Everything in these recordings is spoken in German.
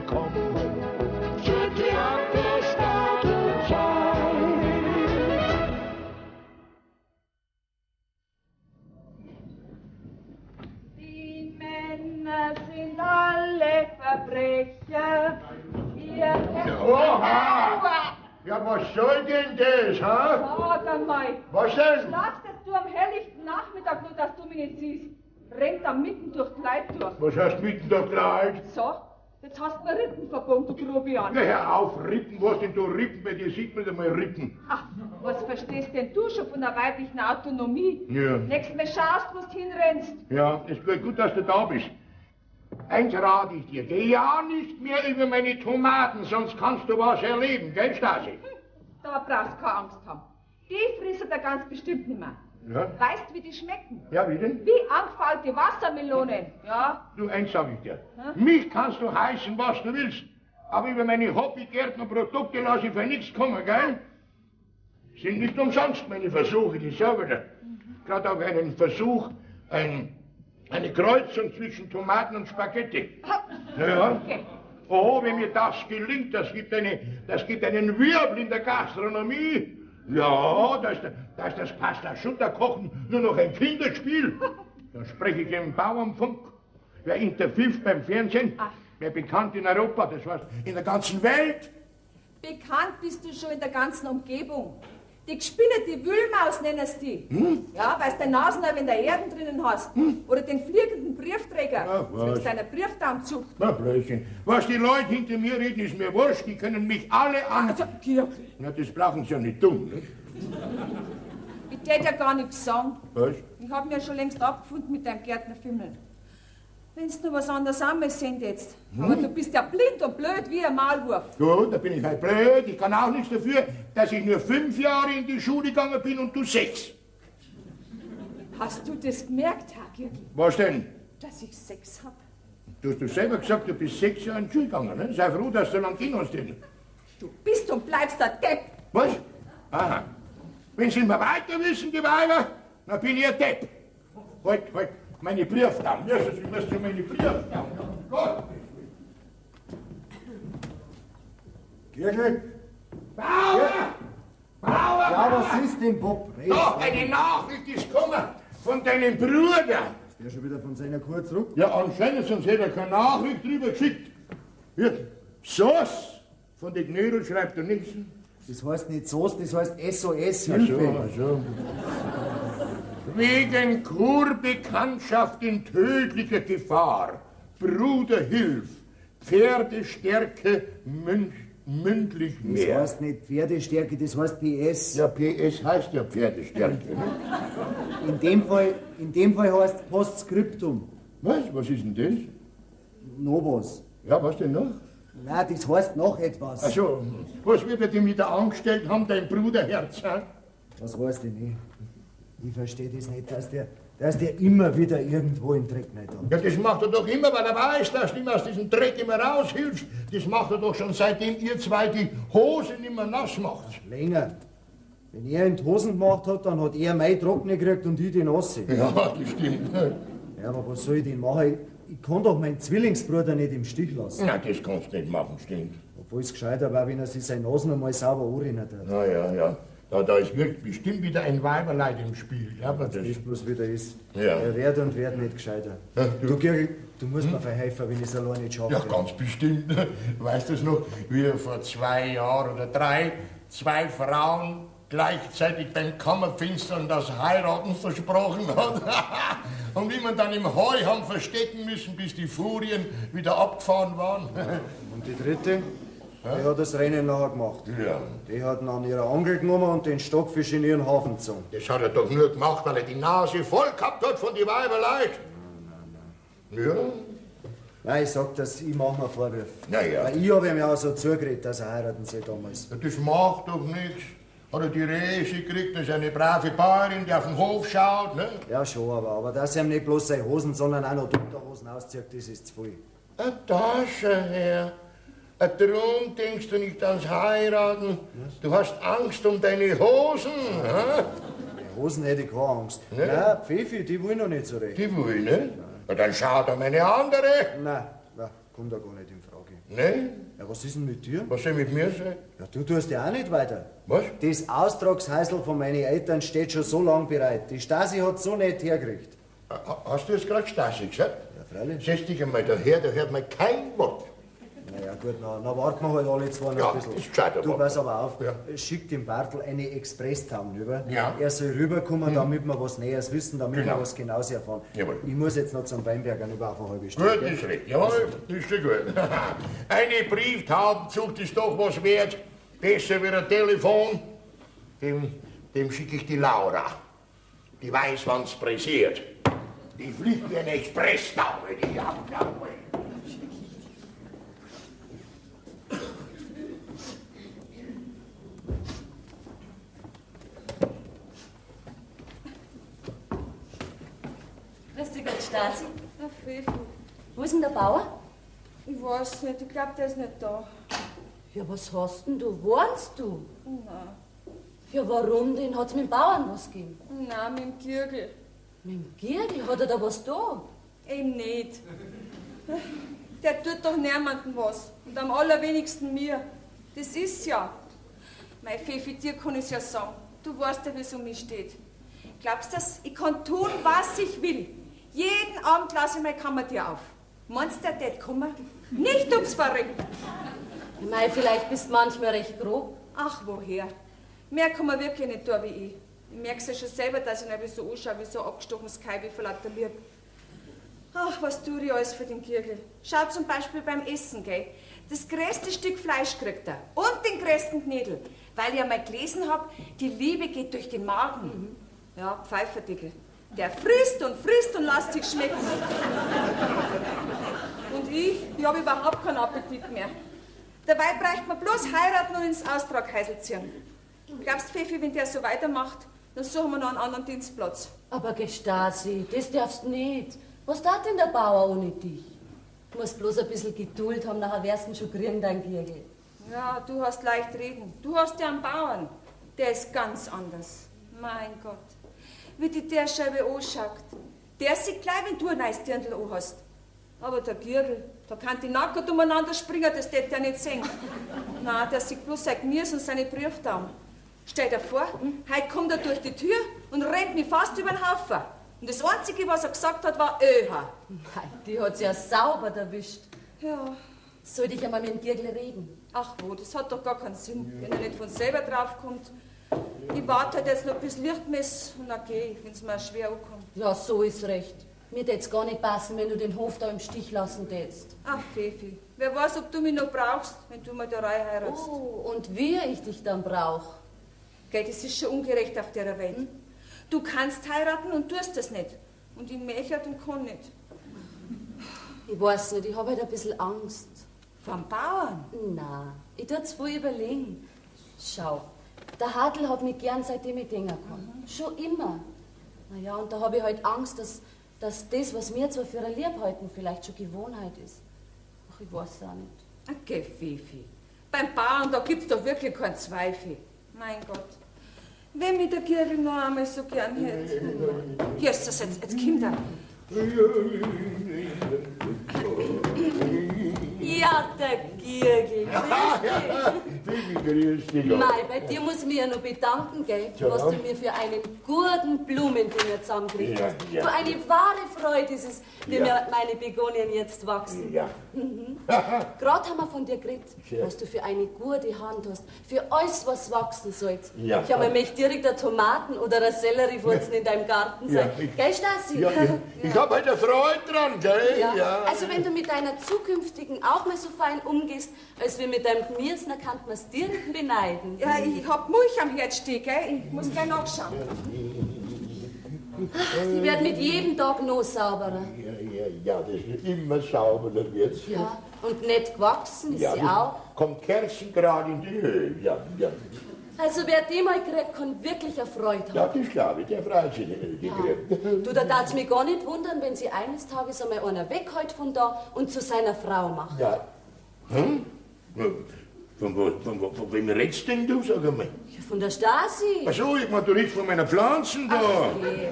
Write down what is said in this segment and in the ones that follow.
komm. Schüttle ab der Stadtschein. Die Männer sind alle Verbrecher. Oha! Ja, was soll denn das, ha? Sag einmal. Was denn? Schlachtest du am helllichten Nachmittag nur, dass du mich nicht siehst? Rennt da mitten durch die Leute durch. Was hast du mitten da gleich? So, jetzt hast du mir Rippenverbund, du Grobian. Ja, hör auf, Rippen, was denn da Rippen? Bei dir sieht man nicht einmal Rippen. Ach, was verstehst denn du schon von der weiblichen Autonomie? Ja. Nächstes Mal schaust, wo du hinrennst. Ja, ist gut, dass du da bist. Eins rate ich dir, geh ja nicht mehr über meine Tomaten, sonst kannst du was erleben, gell, Stasi? Da brauchst du keine Angst haben. Die frisst er ganz bestimmt nicht mehr. Ja? Weißt, wie die schmecken? Ja, wie denn? Wie angefaulte Wassermelonen, ja? Du, eins sag ich dir. Mich kannst du heißen, was du willst. Aber über meine Hobbygärtnerprodukte lasse ich für nichts kommen, gell? Sind nicht umsonst meine Versuche, die sag ich dir. Gerade auch einen Versuch, eine Kreuzung zwischen Tomaten und Spaghetti. Ja. Okay. Oh, wenn mir das gelingt, das gibt einen Wirbel in der Gastronomie. Ja, da ist das Pasta-Schutter-Kochen nur noch ein Kinderspiel. Dann spreche ich im Bauernfunk. Wer interviewt beim Fernsehen? Wer bekannt in Europa, das heißt in der ganzen Welt. Bekannt bist du schon in der ganzen Umgebung. Die gespinnete Wühlmaus nennst die. Ja, weil du deine Nasen in der Erde drinnen hast. Oder den fliegenden Briefträger. Ach, was? Mit deiner Briefdaumzucht. Na, Blödchen. Was die Leute hinter mir reden, ist mir wurscht. Die können mich alle an... Also, Georg, Na, das brauchen sie ja nicht tun, ne? ich tät ja gar nichts sagen. Was? Ich hab mir schon längst abgefunden mit deinem Gärtnerfimmel. Wenn's noch was anderes anderes sind jetzt. Aber du bist ja blind und blöd wie ein Maulwurf. Gut, da bin ich halt blöd. Ich kann auch nichts dafür, dass ich nur 5 Jahre in die Schule gegangen bin und du 6. Hast du das gemerkt, Herr Gürtel, Was denn? dass ich 6 hab? Du hast doch selber gesagt, du bist 6 Jahre in die Schule gegangen, ne? Sei froh, dass du lang gehen hast denn. Du bist und bleibst der Depp. Was? Aha. Wenn sie immer weiter wissen, die Weiber, dann bin ich ein Depp. Halt, meine Briefdaum. Jesus, ich muss schon meine Briefdaum. Gott. Gürtel? Bauer! Bauer! Ja, was ist denn, Bob? Doch, eine Nachricht ist gekommen von deinem Bruder. Ist der schon wieder von seiner Kur zurück? Ja, anscheinend, sonst hätte er keine Nachricht drüber geschickt. Hier, SOS von den Knödel schreibt er nichts. Das heißt nicht SOS, das heißt SOS, Ach Hilfe. so. Wegen Kurbekanntschaft in tödlicher Gefahr. Bruder, hilf. Pferdestärke mündlich Das mehr. heißt nicht Pferdestärke, das heißt PS. Ja, PS heißt ja Pferdestärke. Ne? In dem Fall heißt es Postskriptum. Was ist denn das? Noch was. Ja, was denn noch? Nein, das heißt noch etwas. Ach so, was wird er denn wieder angestellt haben, dein Bruderherz? Hein? Was heißt denn nicht? Ich verstehe das nicht, dass der immer wieder irgendwo im Dreck nicht hat. Ja, das macht er doch immer, weil er weiß, dass du ihm aus diesem Dreck immer raushilfst. Das macht er doch schon seitdem ihr zwei die Hosen immer nass macht. Länger. Wenn er in die Hosen gemacht hat, dann hat er meine trockene gekriegt und ich die nasse. Ja, das stimmt. Ja, aber was soll ich denn machen? Ich kann doch meinen Zwillingsbruder nicht im Stich lassen. Na, das kannst du nicht machen, stimmt. Obwohl es gescheiter war, wenn er sich seine Nasen einmal sauber anrennen hat. Na ja. Da ist wirklich bestimmt wieder ein Weiberleid im Spiel. Glaub mir Das ist bloß wieder ist. Ja. Er wird und wird nicht gescheiter. Ja, Du, Gürgel, du musst mir verhelfen, wenn ich es allein nicht schaffe. Ja, ganz bestimmt. Weißt du es noch, wie er vor 2 Jahren oder 3 2 Frauen gleichzeitig beim Kammerfinstern das Heiraten versprochen hat? Und wie man dann im Heu haben verstecken müssen, bis die Furien wieder abgefahren waren. Und die dritte, die hat das Rennen nachher gemacht. Ja. Die hat ihn an ihrer Angel genommen und den Stockfisch in ihren Hafen gezogen. Das hat er doch nur gemacht, weil er die Nase voll gehabt hat von die Weiberleid. Ja. Nein, ich sag das, ich mach mir Vorwürfe. Na ja. Weil ich habe ihm ja auch so zugeredet, dass er heiraten soll damals. Das macht doch nichts. Hat er die Rese gekriegt, das ist eine brave Bäuerin, die auf den Hof schaut, ne? Ja, schon, aber dass er ihm nicht bloß seine Hosen, sondern auch noch die Unterhosen auszieht, das ist zu viel. Da schau her. Drum denkst du nicht ans Heiraten. Du hast Angst um deine Hosen. Ha? Die Hosen hätte ich keine Angst. Ne? Nein, Pfeffi, die will noch nicht so recht. Die will, ne? Na, dann schau da meine andere. Nein, kommt da gar nicht in Frage. Nee? Ja, was ist denn mit dir? Was soll mit mir sein? Ja, du tust ja auch nicht weiter. Was? Das Austragshäusl von meinen Eltern steht schon so lang bereit. Die Stasi hat so nicht hergekriegt. Hast du jetzt gerade Stasi gesagt? Ja, freilich. Setz dich einmal daher, da hört man kein Wort. Naja, gut, na warten wir halt alle zwei noch Ja, ein bisschen. ist gescheiter Du, Mann. pass aber auf. Ja. Schick dem Bartel eine Express-Town rüber. Ja. Er soll rüberkommen, damit wir was Näheres wissen, damit Genau. wir was Genaues erfahren. Jawohl. Ich muss jetzt noch zum Weinbergern über auf eine halbe Stunde. Gut, gell? ist recht. Jawohl, ist schon gut. Eine Brieftaubenzucht ist doch was wert. Besser wie ein Telefon. Dem schicke ich die Laura. Die weiß, wann's pressiert. Die fliegt wie eine Expresstaube, die Abgabe. Grüß dich, Gott, Stasi. Ach, Pfeffi, Wo ist denn der Bauer? ich weiß nicht, ich glaube, der ist nicht da. Ja, was hast denn du? Warnst du? Nein, Ja, warum denn? Hat's mit dem Bauern was gegeben? nein, mit dem Gürgel. Mit dem Girdi? Hat er da was da? Eben nicht. Der tut doch niemandem was. Und am allerwenigsten mir. Das ist ja. Mein Pfeffi, dir kann ich's ja sagen. Du weißt ja, wie es um mich steht. Glaubst du das? Ich kann tun, was ich will. Jeden Abend lasse ich meine Kammertür auf. Meinst du, der tät kommen? Nicht ums Verrecken. Ich mein, vielleicht bist du manchmal recht grob. Ach, woher? Mehr kann man wirklich nicht tun wie ich. Ich merk's ja schon selber, dass ich nicht so anschaue, wie so abgestochenes Kalb vor lauter Liebe. Ach, was tue ich alles für den Kirgel. Schau zum Beispiel beim Essen, gell? Das größte Stück Fleisch kriegt er. Und den größten Knädel. Weil ich einmal gelesen hab, die Liebe geht durch den Magen. Ja, Pfeiferdickel. Der frisst und lässt sich schmecken. Und ich hab überhaupt keinen Appetit mehr. Dabei bräuchte man bloß heiraten und ins Austraghäusl ziehen. Glaubst du, Pfeffi, wenn der so weitermacht, dann suchen wir noch einen anderen Dienstplatz. Aber Gestasi, das darfst du nicht. Was tat denn der Bauer ohne dich? Du musst bloß ein bisschen Geduld haben, nachher wirst du ihn schon kriegen, dein Girgel. Ja, du hast leicht reden. Du hast ja einen Bauern. Der ist ganz anders. Mein Gott. Wie die der Scheibe anschaut. Der sieht gleich, wenn du ein neues Dirndl anhast. Aber der Gürgel, da kann die nackert umeinander springen, das tät der nicht sehen. Nein, der sieht bloß sein Gemüse und seine Brieftauen. Stell dir vor, heute kommt er durch die Tür und rennt mich fast über den Haufen. Und das Einzige, was er gesagt hat, war Öha. Nein, die hat's ja sauber erwischt. Ja, Soll ich einmal mit dem Girgel reden? ach wo, das hat doch gar keinen Sinn, wenn er nicht von selber draufkommt. Ich warte halt jetzt noch bis Lichtmess und dann geh ich, wenn's mir schwer ankommt. Ja, so ist recht. Mir tät's gar nicht passen, wenn du den Hof da im Stich lassen tätst. Ach, Pfeffi, wer weiß, ob du mich noch brauchst, wenn du mal der Reihe heiratst. Oh, und wie ich dich dann brauch. Gell, das ist schon ungerecht auf der Welt. Du kannst heiraten und tust das nicht. Und ich möchte und kann nicht. Ich weiß nicht, ich habe halt ein bisschen Angst. Vom Bauern? Na, ich tut's voll überlegen. Schau, der Hartl hat mich gern, seitdem ich denken kann. Schon immer. Naja, und da habe ich halt Angst, dass das, was wir zwar für eine Liebe halten, vielleicht schon Gewohnheit ist. Ach, ich weiß auch nicht. Okay, Pfeffi. Beim Bauern, da gibt's doch wirklich keinen Zweifel. Mein Gott. Wenn mich der Gürgel noch einmal so gern hätte. Jesus, jetzt kommt er. Ja, der Gürgel, Grüß dich. Mei, bei dir muss ich mich ja noch bedanken, gell? Ja. Was du mir für einen guten Blumendünger zusammengekriegt Ja, hast. ja. Du, eine wahre Freude ist es, wie Ja. mir meine Begonien jetzt wachsen. Ja. Gerade haben wir von dir geredet, Ja. was du für eine gute Hand hast, für alles, was wachsen soll. Ja. Ich habe mich direkt eine Tomaten oder eine Selleriewurzeln in deinem Garten sein. Ja. Gell, Stasi? Ja, ich hab halt eine Freude dran, gell? Ja. Also wenn du mit deiner zukünftigen auch mal so fein umgehst, als wir mit deinem Gemüse, dann kann man es direkt beneiden. Ja, ich hab Milch am Herd stehen, gell? Ich muss gleich nachschauen. Die wird mit jedem Tag noch sauberer. Ja, das wird immer sauberer wird's. Ja, und nicht gewachsen ist Ja, sie das auch. kommt kerzengerade in die Höhe. Ja, ja. Also wer die mal kriegt, kann wirklich eine Freude haben. Ja, das glaube ich, der freut sich gekriegt. Du, da darf's mich gar nicht wundern, wenn sie eines Tages einmal einer weghält von da und zu seiner Frau macht. Ja. Hm? Von wem redst denn du, sag einmal? Ja, von der Stasi. Ach so, ich mein, du redest von meiner Pflanzen da. Okay.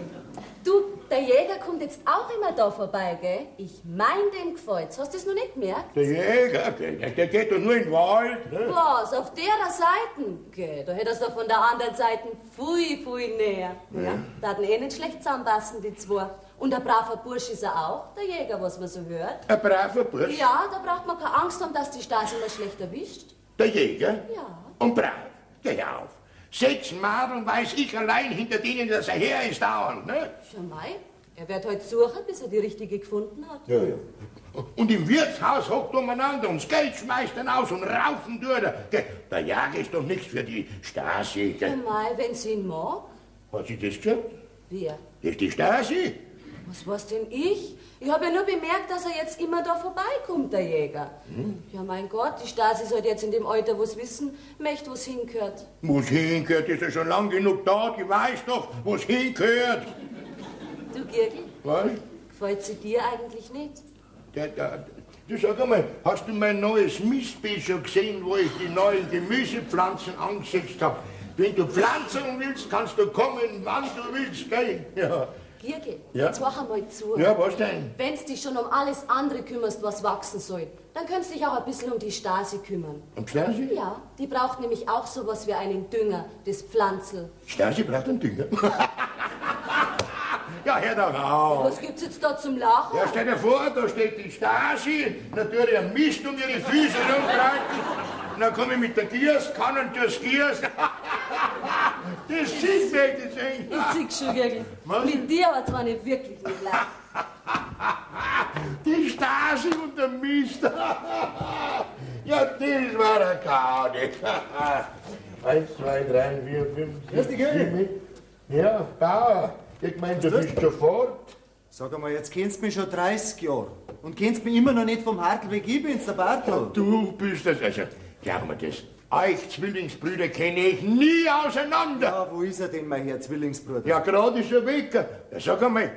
Du, der Jäger kommt jetzt auch immer da vorbei, gell? Ich mein, dem gefällt's. Hast du das noch nicht gemerkt? Der Jäger, der geht doch nur in den Wald. Ne? Was, auf der Seite? Gell, da hättest du von der anderen Seite viel näher. Ja. Da hatten eh nicht schlecht zusammenpassen, die zwei. Und ein braver Bursch ist er auch, der Jäger, was man so hört. Ein braver Bursch? Ja, da braucht man keine Angst haben, dass die Stasi mal schlecht erwischt. Der Jäger? Ja. Und brav, geh auf. 6 Madeln weiß ich allein hinter denen, dass er her ist dauernd, ne? Schau mal, er wird heute suchen, bis er die richtige gefunden hat. Ja. Und im Wirtshaus hockt umeinander und das Geld schmeißt dann aus und raufen durch. Der Jäger ist doch nichts für die Stasi. Schau mal, wenn sie ihn mag. Hat sie das gesagt? Wer? Das ist die Stasi. Was weiß denn ich? Ich habe ja nur bemerkt, dass er jetzt immer da vorbeikommt, der Jäger. Ja, mein Gott, die Stasi ist halt jetzt in dem Alter, wo sie wissen möchte, wo es hingehört. Wo es hingehört, ist ja schon lang genug da. Die weiß doch, wo es hingehört. Du, Girgel, Was? gefällt sie dir eigentlich nicht? Du sag einmal, hast du mein neues Mistbeet schon gesehen, wo ich die neuen Gemüsepflanzen angesetzt habe? Wenn du pflanzen willst, kannst du kommen, wann du willst, gell? Ja. Girgel, Ja? jetzt mach einmal zu. Ja, was denn? Wenn du dich schon um alles andere kümmerst, was wachsen soll, dann könntest du dich auch ein bisschen um die Stasi kümmern. Und Stasi? Ja, die braucht nämlich auch sowas wie einen Dünger, das Pflanzel. Stasi braucht einen Dünger. Ja, hör doch auf. Was gibt's jetzt da zum Lachen? Ja, stell dir vor, da steht die Stasi, natürlich ein Mist um ihre Füße rumtreiben. Und dann komme ich mit der Gießkanne durchs Gießen. Das sieht mir das eigentlich. Ich sieh's schon, Girgel. Was? Mit dir aber zwar nicht wirklich nicht leicht. Die Stasi und der Mist. Ja, das war der Gaudi. 1, 2, 3, 4, 5, 6, 7. Ja, Bauer. Ich meine, du bist schon fort. Sag einmal, jetzt kennst du mich schon 30 Jahre. Und kennst mich immer noch nicht vom Hartl weg, ich bin's, der Bartel. Du bist das, also, glaub mir das. Euch Zwillingsbrüder kenne ich nie auseinander. Ja, wo ist er denn, mein Herr Zwillingsbruder? Ja, gerade ist er weg. Ja, sag einmal,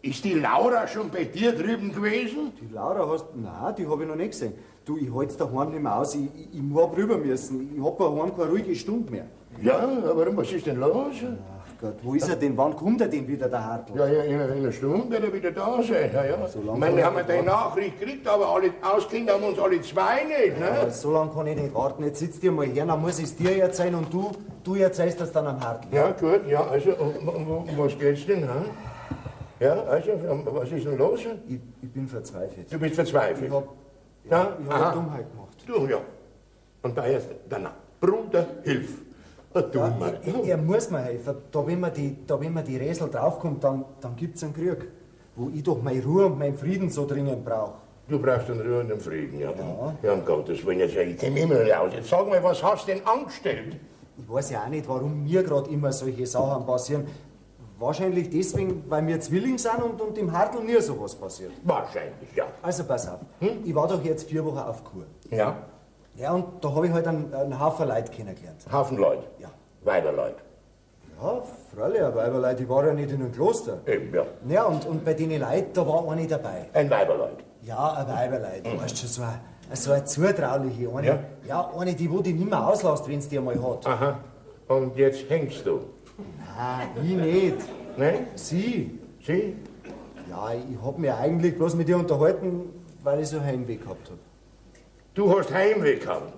ist die Laura schon bei dir drüben gewesen? Die Laura hast... Nein, die habe ich noch nicht gesehen. Du, ich halt's daheim nicht mehr aus. Ich muss rüber müssen. Ich hab daheim keine ruhige Stunde mehr. Ja, aber warum, was ist denn los? Ach Gott, wo ist er denn? Wann kommt er denn wieder, der Hartl? Ja, in einer Stunde wird er wieder da sein. Ja. So lang Ich meine, wir kann haben ich die Nachricht gekriegt, aber alle ausgekriegt haben uns alle zwei nicht. Ja, Ne? so lange kann ich nicht warten. Jetzt sitzt dir mal her, dann muss ich es dir erzählen und du erzählst das dann am Hartl. Ja, gut, ja, also, um was geht's denn? Ha? Ja, also, was ist denn los? Ich bin verzweifelt. Du bist verzweifelt. Ich hab Ja, eine aha. Dummheit gemacht. Du, ja. Und da erst danach. Bruder, hilf. Ja, Dummheit. er muss mir helfen. Da wenn man die Räsel draufkommt, dann gibt's einen Krieg. Wo ich doch meine Ruhe und meinen Frieden so dringend brauche. Du brauchst einen Ruhe und einen Frieden, ja. Ja, um Gottes Willen, jetzt, ich kenn mich immer nicht aus. Jetzt sag mal, was hast du denn angestellt? Ich weiß ja auch nicht, warum mir gerade immer solche Sachen passieren. Wahrscheinlich deswegen, weil wir Zwilling sind und im Hartl nie sowas passiert. Wahrscheinlich, ja. Also pass auf, ich war doch jetzt 4 Wochen auf Kur. Ja? Ja, und da habe ich halt einen Haufen Leute kennengelernt. Haufen Leute. Ja. Weiberleute. Ja, freilich, ein Weiberleut, ich war ja nicht in einem Kloster. Eben, ja. Ja, und bei den Leuten, da war eine dabei. Ein Weiberleut. Ja, ein Weiberleut, du weißt schon, so eine zutrauliche, eine, Ja? ja, eine, die wo dich nicht mehr auslässt, wenn es die einmal hat. Aha. Und jetzt hängst du. Nein, ich nicht. Ne? Sie. Sie? Ja, ich hab mich eigentlich bloß mit ihr unterhalten, weil ich so Heimweh gehabt hab. Du hast Heimweh gehabt.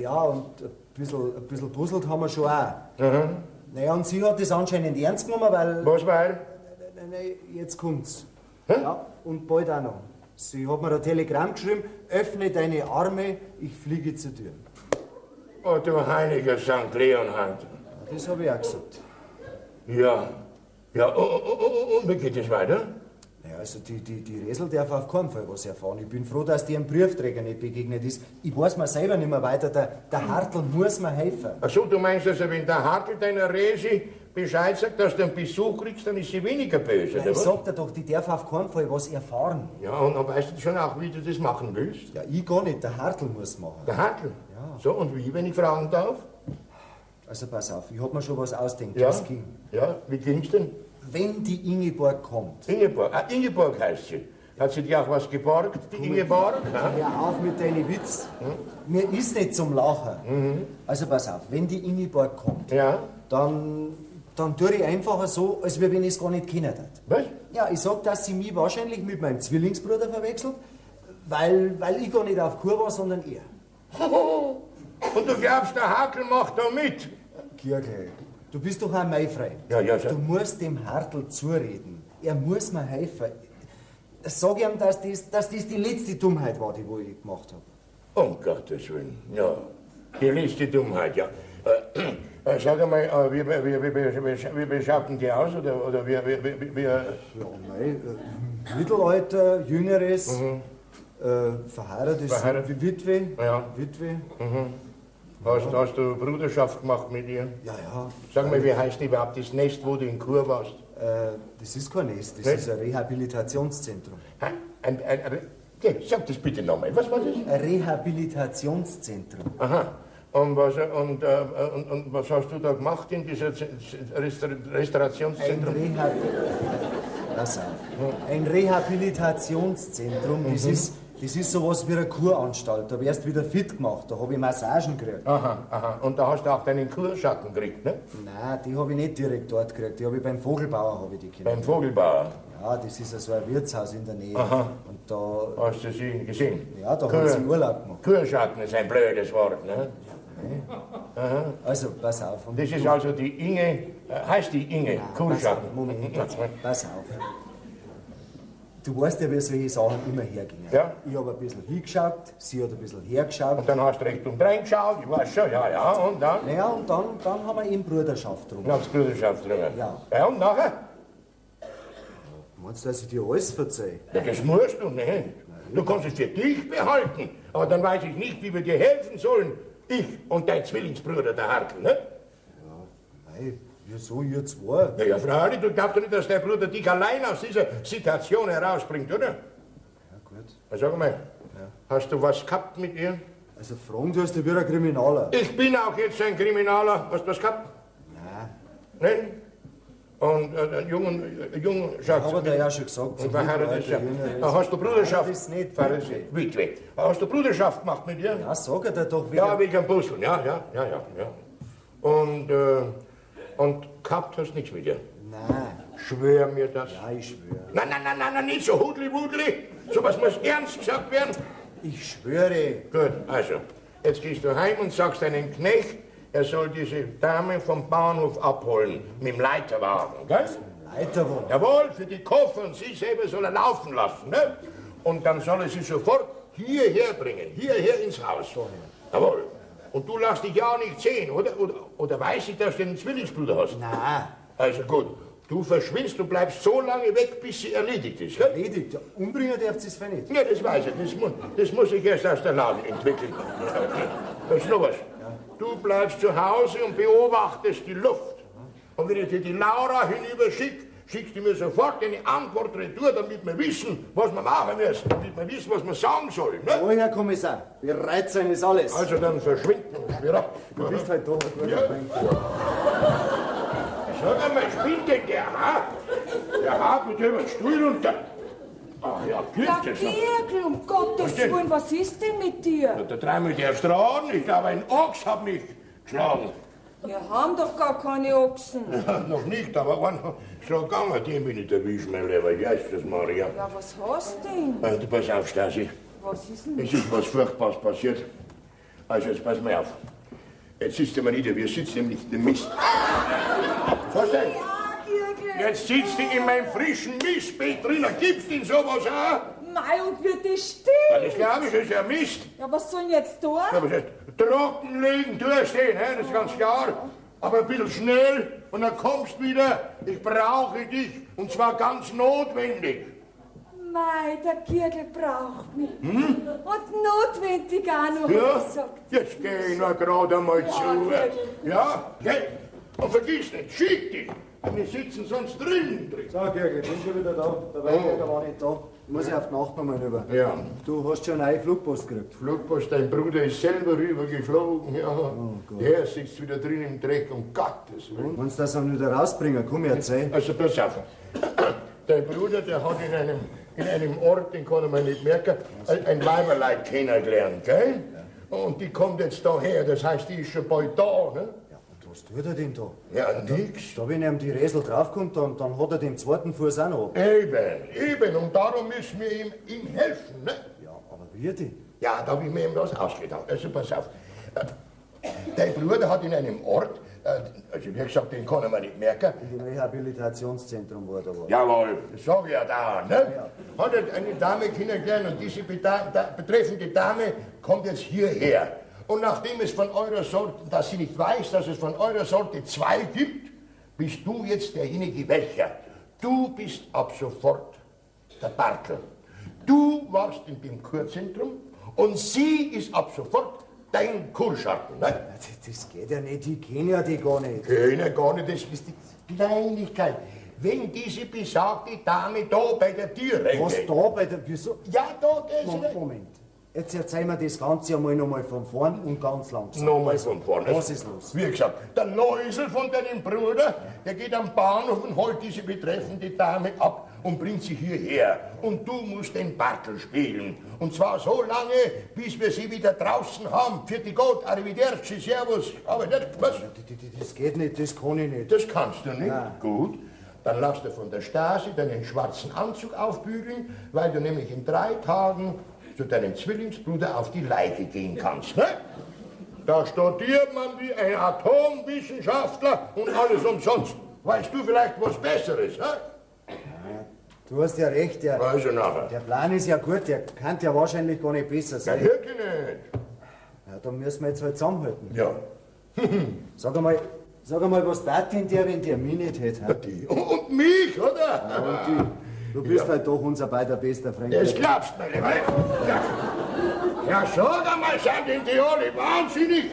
Ja, und ein bisschen puzzelt haben wir schon auch. Naja, und sie hat das anscheinend ernst genommen, weil... Was, weil? Nein, jetzt kommt's. Ja, und bald auch noch. Sie hat mir ein Telegramm geschrieben, öffne deine Arme, ich fliege zu dir. Oh, du heiliger St. Leonhard. Das habe ich auch gesagt. Ja. Ja, und wie geht es weiter? Naja, also die Resel darf auf keinen Fall was erfahren. Ich bin froh, dass die einem Briefträger nicht begegnet ist. Ich weiß mir selber nicht mehr weiter. Der Hartl muss mir helfen. Ach so, du meinst also, wenn der Hartl deiner Resi Bescheid sagt, dass du einen Besuch kriegst, dann ist sie weniger böse, Ja, oder ich was? sag dir doch, die darf auf keinen Fall was erfahren. Ja, und dann weißt du schon auch, wie du das machen willst? Ja, ich gar nicht. Der Hartl muss machen. Der Hartl? Ja. So, und wie, wenn ich fragen darf? Also pass auf, ich hab mir schon was ausdenkt, Ja. was ging. Ja, wie ging's denn? Wenn die Ingeborg kommt, Ingeborg. Ah, Ingeborg heißt sie. Hat sie dir auch was geborgt, die Ingeborg? Ja? hör auf mit deinen Witz. Mir ist nicht zum Lachen. Also pass auf, wenn die Ingeborg kommt, Ja? dann dann tue ich einfach so, als wenn ich es gar nicht kennen würde. Was? Ja, ich sag, dass sie mich wahrscheinlich mit meinem Zwillingsbruder verwechselt, weil ich gar nicht auf Kur war, sondern er. Und du glaubst, der Hakel macht da mit? Kirkel, du bist doch auch mein Freund. Ja, ja, so. Du musst dem Hartl zureden. Er muss mir helfen. Sag ihm, dass das die letzte Dummheit war, die ich gemacht habe. Um Gottes Willen, ja. Die letzte Dummheit, ja. Sag einmal, wie schaut denn die aus? Oder wie? Ja, mei, Mittelalter, Jüngeres, verheiratet, Witwe. Ja. Witwe. Hast du Bruderschaft gemacht mit ihr? Ja. Sag mal, wie heißt überhaupt das Nest, wo du in Kur warst? Das ist kein Nest, das Nicht? ist ein Rehabilitationszentrum. Sag das bitte nochmal, was war das? Ein Rehabilitationszentrum. Aha. Und was hast du da gemacht in diesem Restaurationszentrum? Ein Rehabilitationszentrum, das ist sowas wie eine Kuranstalt. Da wärst du wieder fit gemacht, da habe ich Massagen gekriegt. Aha. Und da hast du auch deinen Kurschatten gekriegt, ne? Nein, die habe ich nicht direkt dort gekriegt, die habe ich beim Vogelbauer gekriegt. Beim Vogelbauer? Ja, das ist so ein Wirtshaus in der Nähe. Aha. Und da... Hast du sie gesehen? Ja, da hat sie Urlaub gemacht. Kurschatten ist ein blödes Wort, ne? Aha. Also, pass auf. Das ist also die Inge, heißt die Inge, Kurschatten? Moment, pass auf. Du weißt ja, wie solche Sachen immer hergingen. Ja. Ich habe ein bisschen hingeschaut, sie hat ein bisschen hergeschaut. Und dann hast du recht und reingeschaut, ich weiß schon, ja, und dann? Naja, und dann haben wir eben Bruderschaft drum. Dann hast du Bruderschaft drüber. Ja. Und nachher? Meinst du, dass ich dir alles verzeihe? Ja, das musst du nicht. Du kannst es für dich behalten, aber dann weiß ich nicht, wie wir dir helfen sollen. Ich und dein Zwillingsbruder, der Hartl, ne? Ja, mei, wieso ihr zwei? Ja, freilich, du glaubst doch nicht, dass dein Bruder dich allein aus dieser Situation herausbringt, oder? Ja, gut. Na, sag mal, hast du was gehabt mit ihr? Also, fragen du hast dich wie ein Kriminaler. Ich bin auch jetzt ein Kriminaler. Hast du was gehabt? Nein. Nein? Und jungen Schatz. Aber der ja schon gesagt. Und verheiratet ist. Hast du Bruderschaft? Das ist nicht Witwe. Hast du Bruderschaft gemacht mit ihr? Ja, sag er doch wieder. Ja, wegen dem Busseln. Ja. Und gehabt hast du nichts mit ihr? Nein. Schwör mir das. Ja, ich schwöre. Nein, nicht so hudli-wudli. Sowas muss ernst gesagt werden. Ich schwöre. Gut, also, jetzt gehst du heim und sagst deinem Knecht, er soll diese Dame vom Bahnhof abholen, mit dem Leiterwagen, gell? Leiterwagen? Jawohl, für die Koffer und sie selber soll er laufen lassen, ne? Und dann soll er sie sofort hierher bringen, hierher ins Haus. Jawohl. Und du lässt dich ja auch nicht sehen, oder weiß ich, dass du einen Zwillingsbruder hast? Nein. Also gut, du verschwindest, du bleibst so lange weg, bis sie erledigt ist, gell? Erledigt? Ja, umbringen darf sie es für nicht. Ja, das weiß ich. Das muss ich erst aus der Lage entwickeln. Das ist noch was. Du bleibst zu Hause und beobachtest die Luft. Und wenn ich dir die Laura hinüber schicke, schickst du mir sofort eine Antwort retour, damit wir wissen, was wir machen müssen. Damit wir wissen, was wir sagen sollen. Ne? Oh, Herr Kommissar, bereit sein ist alles. Also dann verschwinden wir ab. Du bist halt doch ein guter Ja. Freund. Sag einmal, spinnt denn der, ha? Der haut mit über den Stuhl und dann... Ach ja, Ja, Güte. Kirkel, um Gottes Was denn? Willen, was ist denn mit dir? Der dreimal der Straßen, ich glaube, ein Ochs hat mich geschlagen. Wir haben doch gar keine Ochsen. Noch nicht, aber wann schon gegangen, den bin ich erwischt, mein Lieber. Jesus Maria. Ja, was hast du denn? Du pass auf, Stasi. Was ist denn? Es ist was Furchtbares passiert. Also jetzt pass mal auf. Jetzt sitzt du mal nieder, wir sitzen nämlich in dem Mist. Verstehst du? Ja, Kirkel. Jetzt sitzt du in meinem frischen Mistbeet drin, gibst du sowas auch? Mei, und wird das Ja, stehen? das glaube ich, das ist ja Mist. Ja, was soll ich jetzt tun? Ja, was heißt, trocken liegen, durchstehen, das ist ganz klar. Aber ein bisschen schnell und dann kommst du wieder. Ich brauche dich und zwar ganz notwendig. Mei, der Kirkel braucht mich. Und notwendig auch noch, Ja, hat er gesagt. jetzt geh ich noch gerade einmal zu. Kirkel. Ja, geh. Und vergiss nicht, schick dich. Wir sitzen sonst drinnen drin. So, Kirkel, bin schon wieder da. Der Weingärter war nicht da. Muss ich auf die Nacht nochmal rüber. Ja, Du hast schon eine neue Flugpost gekriegt. Flugpost, dein Bruder ist selber rübergeflogen. Ja. Gott. Der sitzt wieder drin im Dreck, um Gottes Willen. Wenn sie das dann wieder rausbringen, komm erzähl. Also pass auf. Dein Bruder, der hat in einem Ort, den kann man nicht merken, ein Weiberleib kennengelernt, gell? Und die kommt jetzt daher, das heißt, die ist schon bald da, ne? Ja, und Was tut er denn da? Ja, nix. Da, wenn ihm die Resel draufkommt, dann hat er den zweiten Fuß auch noch ab. Eben. Und darum müssen wir ihm helfen, ne? Ja, aber wie denn? Ja, da habe ich mir eben was ausgedacht. Also pass auf. Dein Bruder hat in einem Ort, also wie gesagt, den kann man nicht merken. In dem Rehabilitationszentrum war da was. Jawohl, das sag ich ja da, ne? Hat er eine Dame kennengelernt und diese betreffende Dame kommt jetzt hierher. Und nachdem es von eurer Sorte, dass sie nicht weiß, dass es von eurer Sorte 2 gibt, bist du jetzt derjenige welcher. Du bist ab sofort der Bartel. Du warst in dem Kurzentrum und sie ist ab sofort dein Kurschatten. Ne? Das geht ja nicht, ich kenne ja die gar nicht. Keine gar nicht, das ist die Kleinigkeit. Wenn diese besagte Dame da bei der Tür reingeht. Was da bei der... Wieso? Ja, da geht sie. Moment. Jetzt erzählen wir das Ganze einmal nochmal von vorn und ganz langsam. Nochmal von vorne. Was ist los? Wie gesagt, der Läusel von deinem Bruder, der geht am Bahnhof und holt diese betreffende Dame ab und bringt sie hierher. Und du musst den Bartel spielen. Und zwar so lange, bis wir sie wieder draußen haben. Für die Gott, arrivederci, servus. Aber nicht, was? Das geht nicht, das kann ich nicht. Das kannst du nicht? Nein. Gut. Dann lass dir von der Stasi deinen schwarzen Anzug aufbügeln, weil du nämlich in 3 Tagen zu deinem Zwillingsbruder auf die Leiche gehen kannst, ne? Da studiert man wie ein Atomwissenschaftler und alles umsonst. Weißt du vielleicht was Besseres, ne? Du hast ja recht, Also nachher. der Plan ist ja gut, der kann ja wahrscheinlich gar nicht besser Ja, sein. wirklich nicht. Ja, dann müssen wir jetzt halt zusammenhalten. Ja. Sag einmal, was tat denn der, wenn der mich nicht hätte? hä? Die. Und mich, oder? Und du bist halt doch unser beider bester Freund. Das glaubst du mir, weil. Ja, sag einmal, sind die alle wahnsinnig?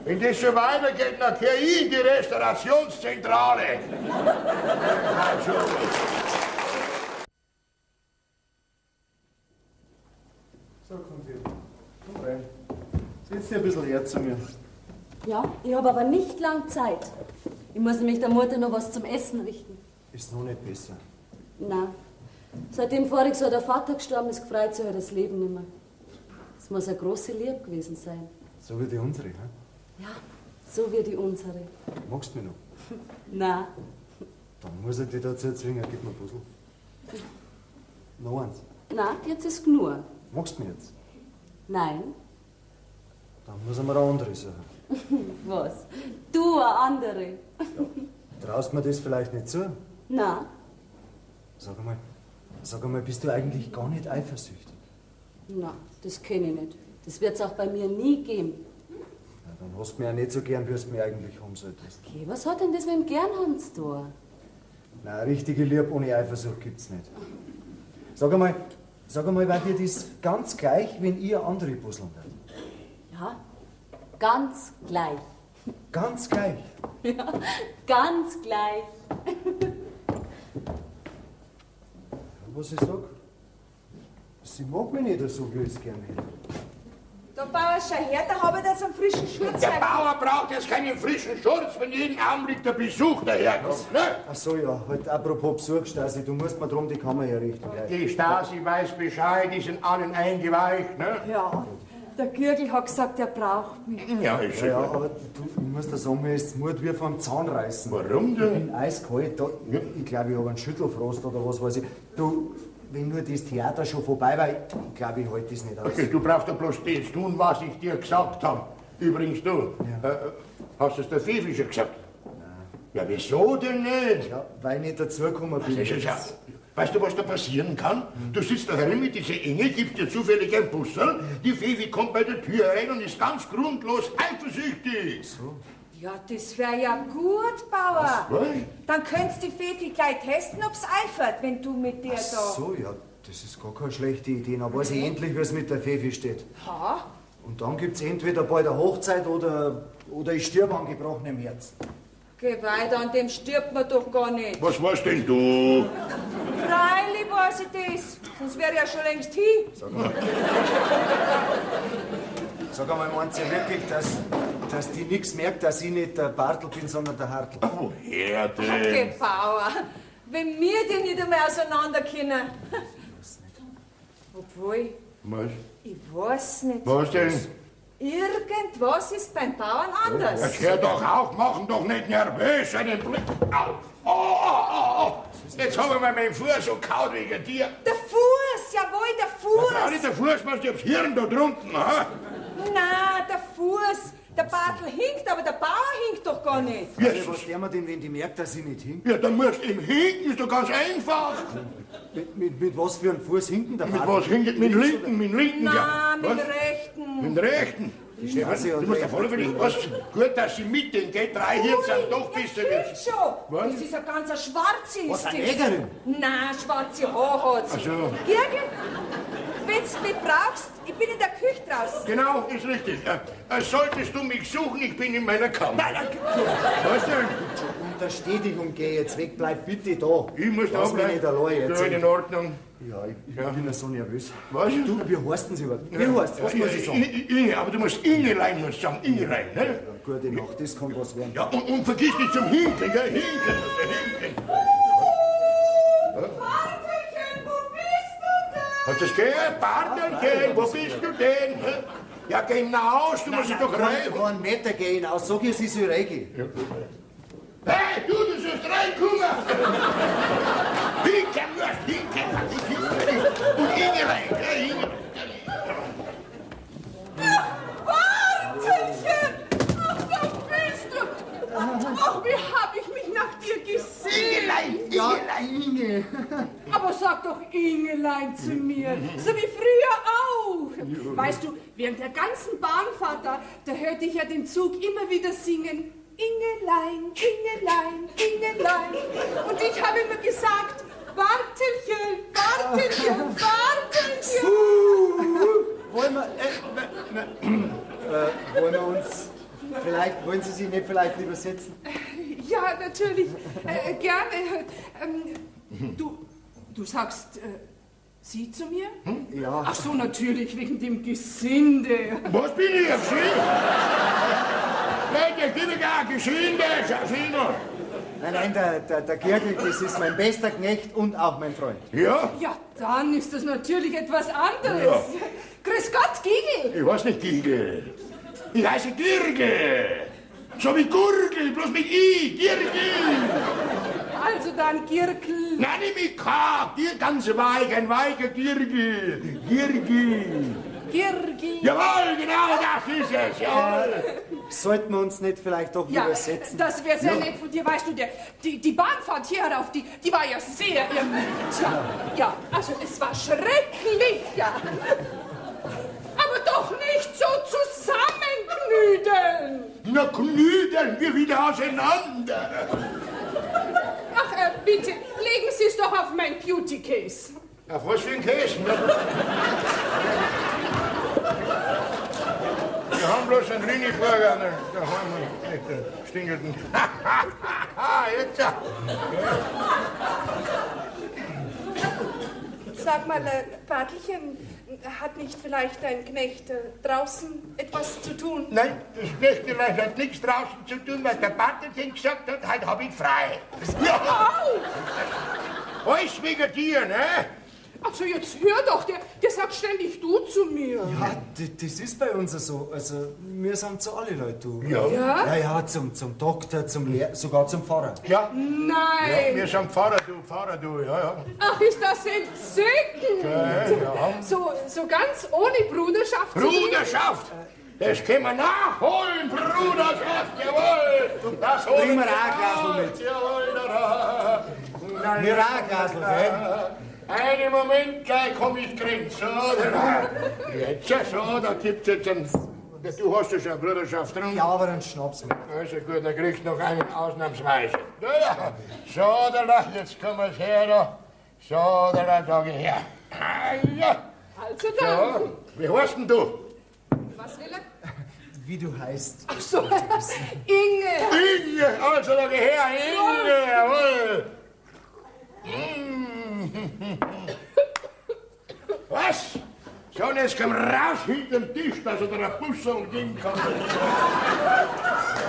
Wenn das so weitergeht, dann geh ich in die Restaurationszentrale. Also. So, komm rein. Sitz dir ein bisschen her zu mir. Ja, ich habe aber nicht lang Zeit. Ich muss nämlich der Mutter noch was zum Essen richten. Ist noch nicht besser. Nein. Seitdem voriges Jahr der Vater gestorben ist, gefreut sich halt das Leben nicht mehr. Das muss eine große Liebe gewesen sein. So wie die unsere, hä? Ja, so wie die unsere. Magst du mich noch? Nein. Dann muss ich dich dazu zwingen, gib mir ein Puzzle. Noch eins. Nein, jetzt ist genug. Magst du mich jetzt? Nein. Dann muss ich mir eine andere suchen. Was? Du, eine andere. Traust mir das vielleicht nicht zu? Nein. Sag einmal, bist du eigentlich gar nicht eifersüchtig? Nein, das kenne ich nicht. Das wird es auch bei mir nie geben. Ja, dann hast du mich ja nicht so gern, wie du mich eigentlich haben solltest. Okay, was hat denn das mit dem Gernhaben zu tun? Nein, richtige Liebe ohne Eifersucht gibt's nicht. Sag einmal, war dir das ganz gleich, wenn ihr andere puzzeln würdet? Ja, ganz gleich. Ganz gleich? Ja, ganz gleich. Was ich sag? Sie mag mich nicht so, wie ich es gerne hätte. Da Bauer, schau her, da habe ich jetzt einen frischen Schurz. Der Bauer braucht jetzt keinen frischen Schurz, wenn jeden Augenblick der Besuch daherkommt, ne? Ach so, ja. Halt, apropos Besuch, Stasi, du musst mir drum die Kammer herrichten. Gleich. Die Stasi weiß Bescheid, die sind allen eingeweicht, ne? Ja, der Gürgel hat gesagt, er braucht mich. Ja, ist schon Ja, gut. aber du, ich muss dir sagen, mir ist das Mut wie vom Zahn reißen. Warum Ich denn? bin eiskalt. Da, ich glaube, ich habe einen Schüttelfrost oder was weiß ich. Du, wenn nur das Theater schon vorbei war, ich glaube, ich halte das nicht aus. Okay, du brauchst doch bloß das tun, was ich dir gesagt habe. Übrigens, du, hast du es der Fifi schon gesagt? Nein. Ja, wieso denn nicht? Ja, weil ich nicht dazugekommen bin. Das ist ja, weißt du, was da passieren kann? Du sitzt da herin mit dieser Inge, gibst dir zufällig ein Busserl, die Fifi kommt bei der Tür rein und ist ganz grundlos eifersüchtig. So. Ja, das wäre ja gut, Bauer. Was? Dann könntest du die Fefi gleich testen, ob's eifert, wenn du mit dir da... So, ja, das ist gar keine schlechte Idee. Dann weiß ich endlich, wie es mit der Pfeffi steht. Ha? Und dann gibt's entweder bald eine Hochzeit oder ich sterbe an gebrochenem Herz. Geh weiter, an dem stirbt man doch gar nicht. Was weißt denn du? Freilich weiß ich das, sonst wäre ja schon längst hin. Sag einmal, meint ihr wirklich, dass die nichts merkt, dass ich nicht der Bartel bin, sondern der Hartl? Woher denn? Okay, Bauer, wenn wir die nicht einmal auseinander können. Obwohl, Was? ich weiß nicht. Was denn? Irgendwas ist beim Bauern anders. Jetzt hör doch auf, machen doch nicht nervös einen Blick. Au. Oh. Jetzt haben wir meinen Fuß so kaut wegen dir. Der Fuß, jawohl, der Fuß. Frau, nicht der Fuß, machst du aufs Hirn da drunten, ha? Na, der Fuß. Der Bartel hinkt, aber der Bauer hinkt doch gar nicht. Ja, was der mir denn, wenn die merkt, dass ich nicht hinke? Ja, dann musst du ihm hinken, ist doch ganz einfach. Mit was für einem Fuß hinken der Mit Bartel? was hinken? Mit dem linken, Na, ja. mit dem Was? rechten. Mit dem rechten. Du musst ja voll überlegen, was gut, dass sie mit den geht. 3 Hirn sind doch ein bisschen. Stimmt schon. Was? Das ist eine ganz schwarze. Was, eine ist das. Negerin? Nein, schwarze Haare hat sie. Ach so. Girgel, wenn du mich brauchst, ich bin in der Küche draußen. Genau, ist richtig. Solltest du mich suchen, ich bin in meiner Kammer. Was denn? Untersteh dich und geh jetzt weg, bleib bitte da. Ich muss da Lass mich bleiben. nicht allein jetzt. Ja, in Ordnung. Ja, ich bin ja so nervös. Was? Du, wie heißt denn sie überhaupt? Wie heißt was muss ich sagen? Inge, aber du musst Ingelein musst sagen, Ingelein, ne? Gute Nacht, das kann was werden. Ja, und vergiss nicht zum Hinken, gell? Hinken. Bartelchen, wo bist du denn? Hast du das gehört? Bartelchen, wo bist du denn? Hä? Ja, genau, du musst dich doch rein. Einen Meter geh hinaus, sag ich, sie soll reingehen. Hey, du sollst reinkommen! Hinken! Und Ingelein, gell? Ingelein. Bartelchen! Ach, da bist du! Ach, wie hab ich mich nach dir gesehen! Inge. Aber sag doch Ingelein zu mir, so wie früher auch. Weißt du, während der ganzen Bahnfahrt da hörte ich ja den Zug immer wieder singen. Ingelein, Ingelein, Ingelein. Und ich habe immer gesagt, Bartelchen, Bartelchen, Bartelchen. Wollen wir uns, wollen Sie sich nicht vielleicht lieber setzen? Ja, natürlich, gerne. Du sagst, Sie zu mir? Ja. Ach so, natürlich, wegen dem Gesinde. Was bin ich jetzt? Leute, ich bin gar Gesinde, Schafino. Nein, der Gergel, das ist mein bester Knecht und auch mein Freund. Ja? Ja, dann ist das natürlich etwas anderes. Ja. Grüß Gott, Gigel. Ich weiß nicht, Gigel. Ich heiße Girgel. So wie Gurgel, bloß mit I. Girgel. Also dann Girkel. Nein, nicht mit K. Ganz weich, ein weicher Girgel. Girgel. Girgel. Jawohl, genau, das ist es. Jawohl. Sollten wir uns nicht vielleicht doch Ja, lieber setzen? das wäre sehr nett von dir. Weißt du, die Bahnfahrt hier herauf, die war ja sehr ermüdend. Ja, also es war schrecklich, ja. Aber doch nicht so zusammenknüdeln. Na, knüdeln wir wieder auseinander. Ach, bitte, legen Sie es doch auf mein Beauty-Case. Auf was für ein Käse? Wir haben bloß einen Rinniburger, da haben wir nicht den stingelnden. Jetzt ja. Sag mal, Bartelchen, hat nicht vielleicht dein Knecht draußen etwas zu tun? Nein, das Knechtelein hat nichts draußen zu tun, weil der Bartelchen gesagt hat, heute hab ich frei. Ja. Alles wegen dir, ne? Also jetzt hör doch, der sagt ständig du zu mir. Ja, das ist bei uns so. Also, wir sind zu alle Leute, du. Ja. Ja, zum Doktor, zum Lehrer, sogar zum Pfarrer. Ja. Nein. Wir sind Pfarrer, du, ja. Ach, ist das entzückend. Ja. So ganz ohne Bruderschaft. Bruderschaft! Das können wir nachholen, Bruderschaft, jawohl! Das holen Bring mir auch ein Glas mit. Jawohl, Mir auch ein Glas, gell? Einen Moment, gleich komm ich drin. So, jetzt, so, da gibt's jetzt einen... Du hast ja schon Bruderschaft drin. Ja, aber einen Schnaps mit. Also gut, dann kriegst du noch einen ausnahmsweise. Ja. So, da, jetzt kommen wir's her, da. So, da, sag ich her. Ja. Also dann. So, wie heißt denn du? Was will er? Wie du heißt. Ach so, Inge. Inge, also da geh her, Inge, jawohl. Was? So, und jetzt komm raus hinterm Tisch, dass er der Bussel gehen kann.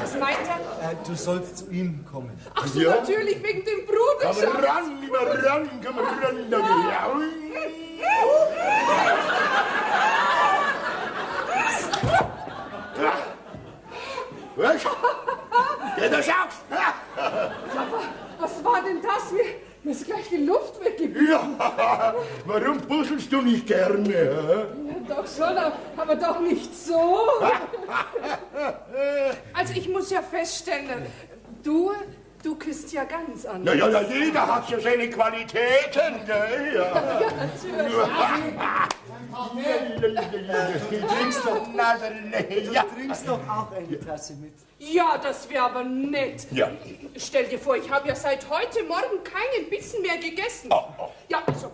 Was meint er? Du sollst zu ihm kommen. Ach so, Ja. natürlich wegen dem Komm Bruderschaft. ran, lieber ran, komm ran, da geh her. Was? Ja, du schaust. Aber was war denn das? Mir ist gleich die Luft weggeblieben. Ja, warum puzzelst du nicht gerne? Ja, doch schon, aber doch nicht so. Also ich muss ja feststellen, du küsst ja ganz anders. Ja, jeder hat so seine Qualitäten, gell? Ja, natürlich. Du trinkst doch auch eine Tasse mit. Ja, das wäre aber nett. Ja. Stell dir vor, ich habe ja seit heute Morgen keinen Bissen mehr gegessen. Oh. Ja, also,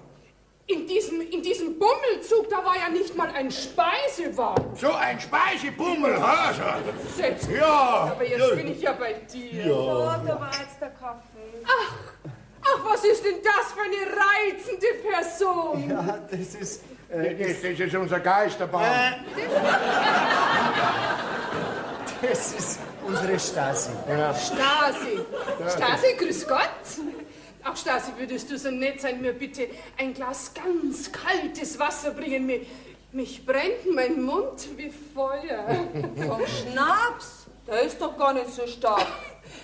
in diesem Bummelzug, da war ja nicht mal ein Speisewagen. So ein Speisebummel, hast du? Selbst. Ja. Aber jetzt bin ich ja bei dir. So, da war jetzt der Kaffee. Ach, was ist denn das für eine reizende Person? Ja, das ist... Das ist unser Geisterbahn. Das ist unsere Stasi. Stasi, grüß Gott. Ach, Stasi, würdest du so nett sein, mir bitte ein Glas ganz kaltes Wasser bringen? Mich brennt mein Mund wie Feuer. Vom Schnaps? Der ist doch gar nicht so stark.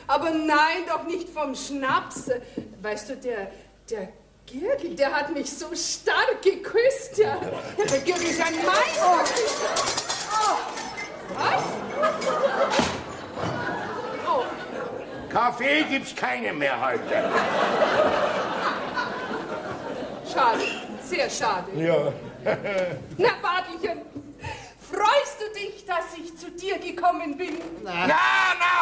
Aber nein, doch nicht vom Schnaps. Weißt du, der Girgel, der hat mich so stark geküsst. Ja. Der Girgel ist ein Meister. Oh. Was? Oh. Kaffee gibt's keine mehr heute. Schade, sehr schade. Ja. Na, Bartelchen, freust du dich, dass ich zu dir gekommen bin? Na,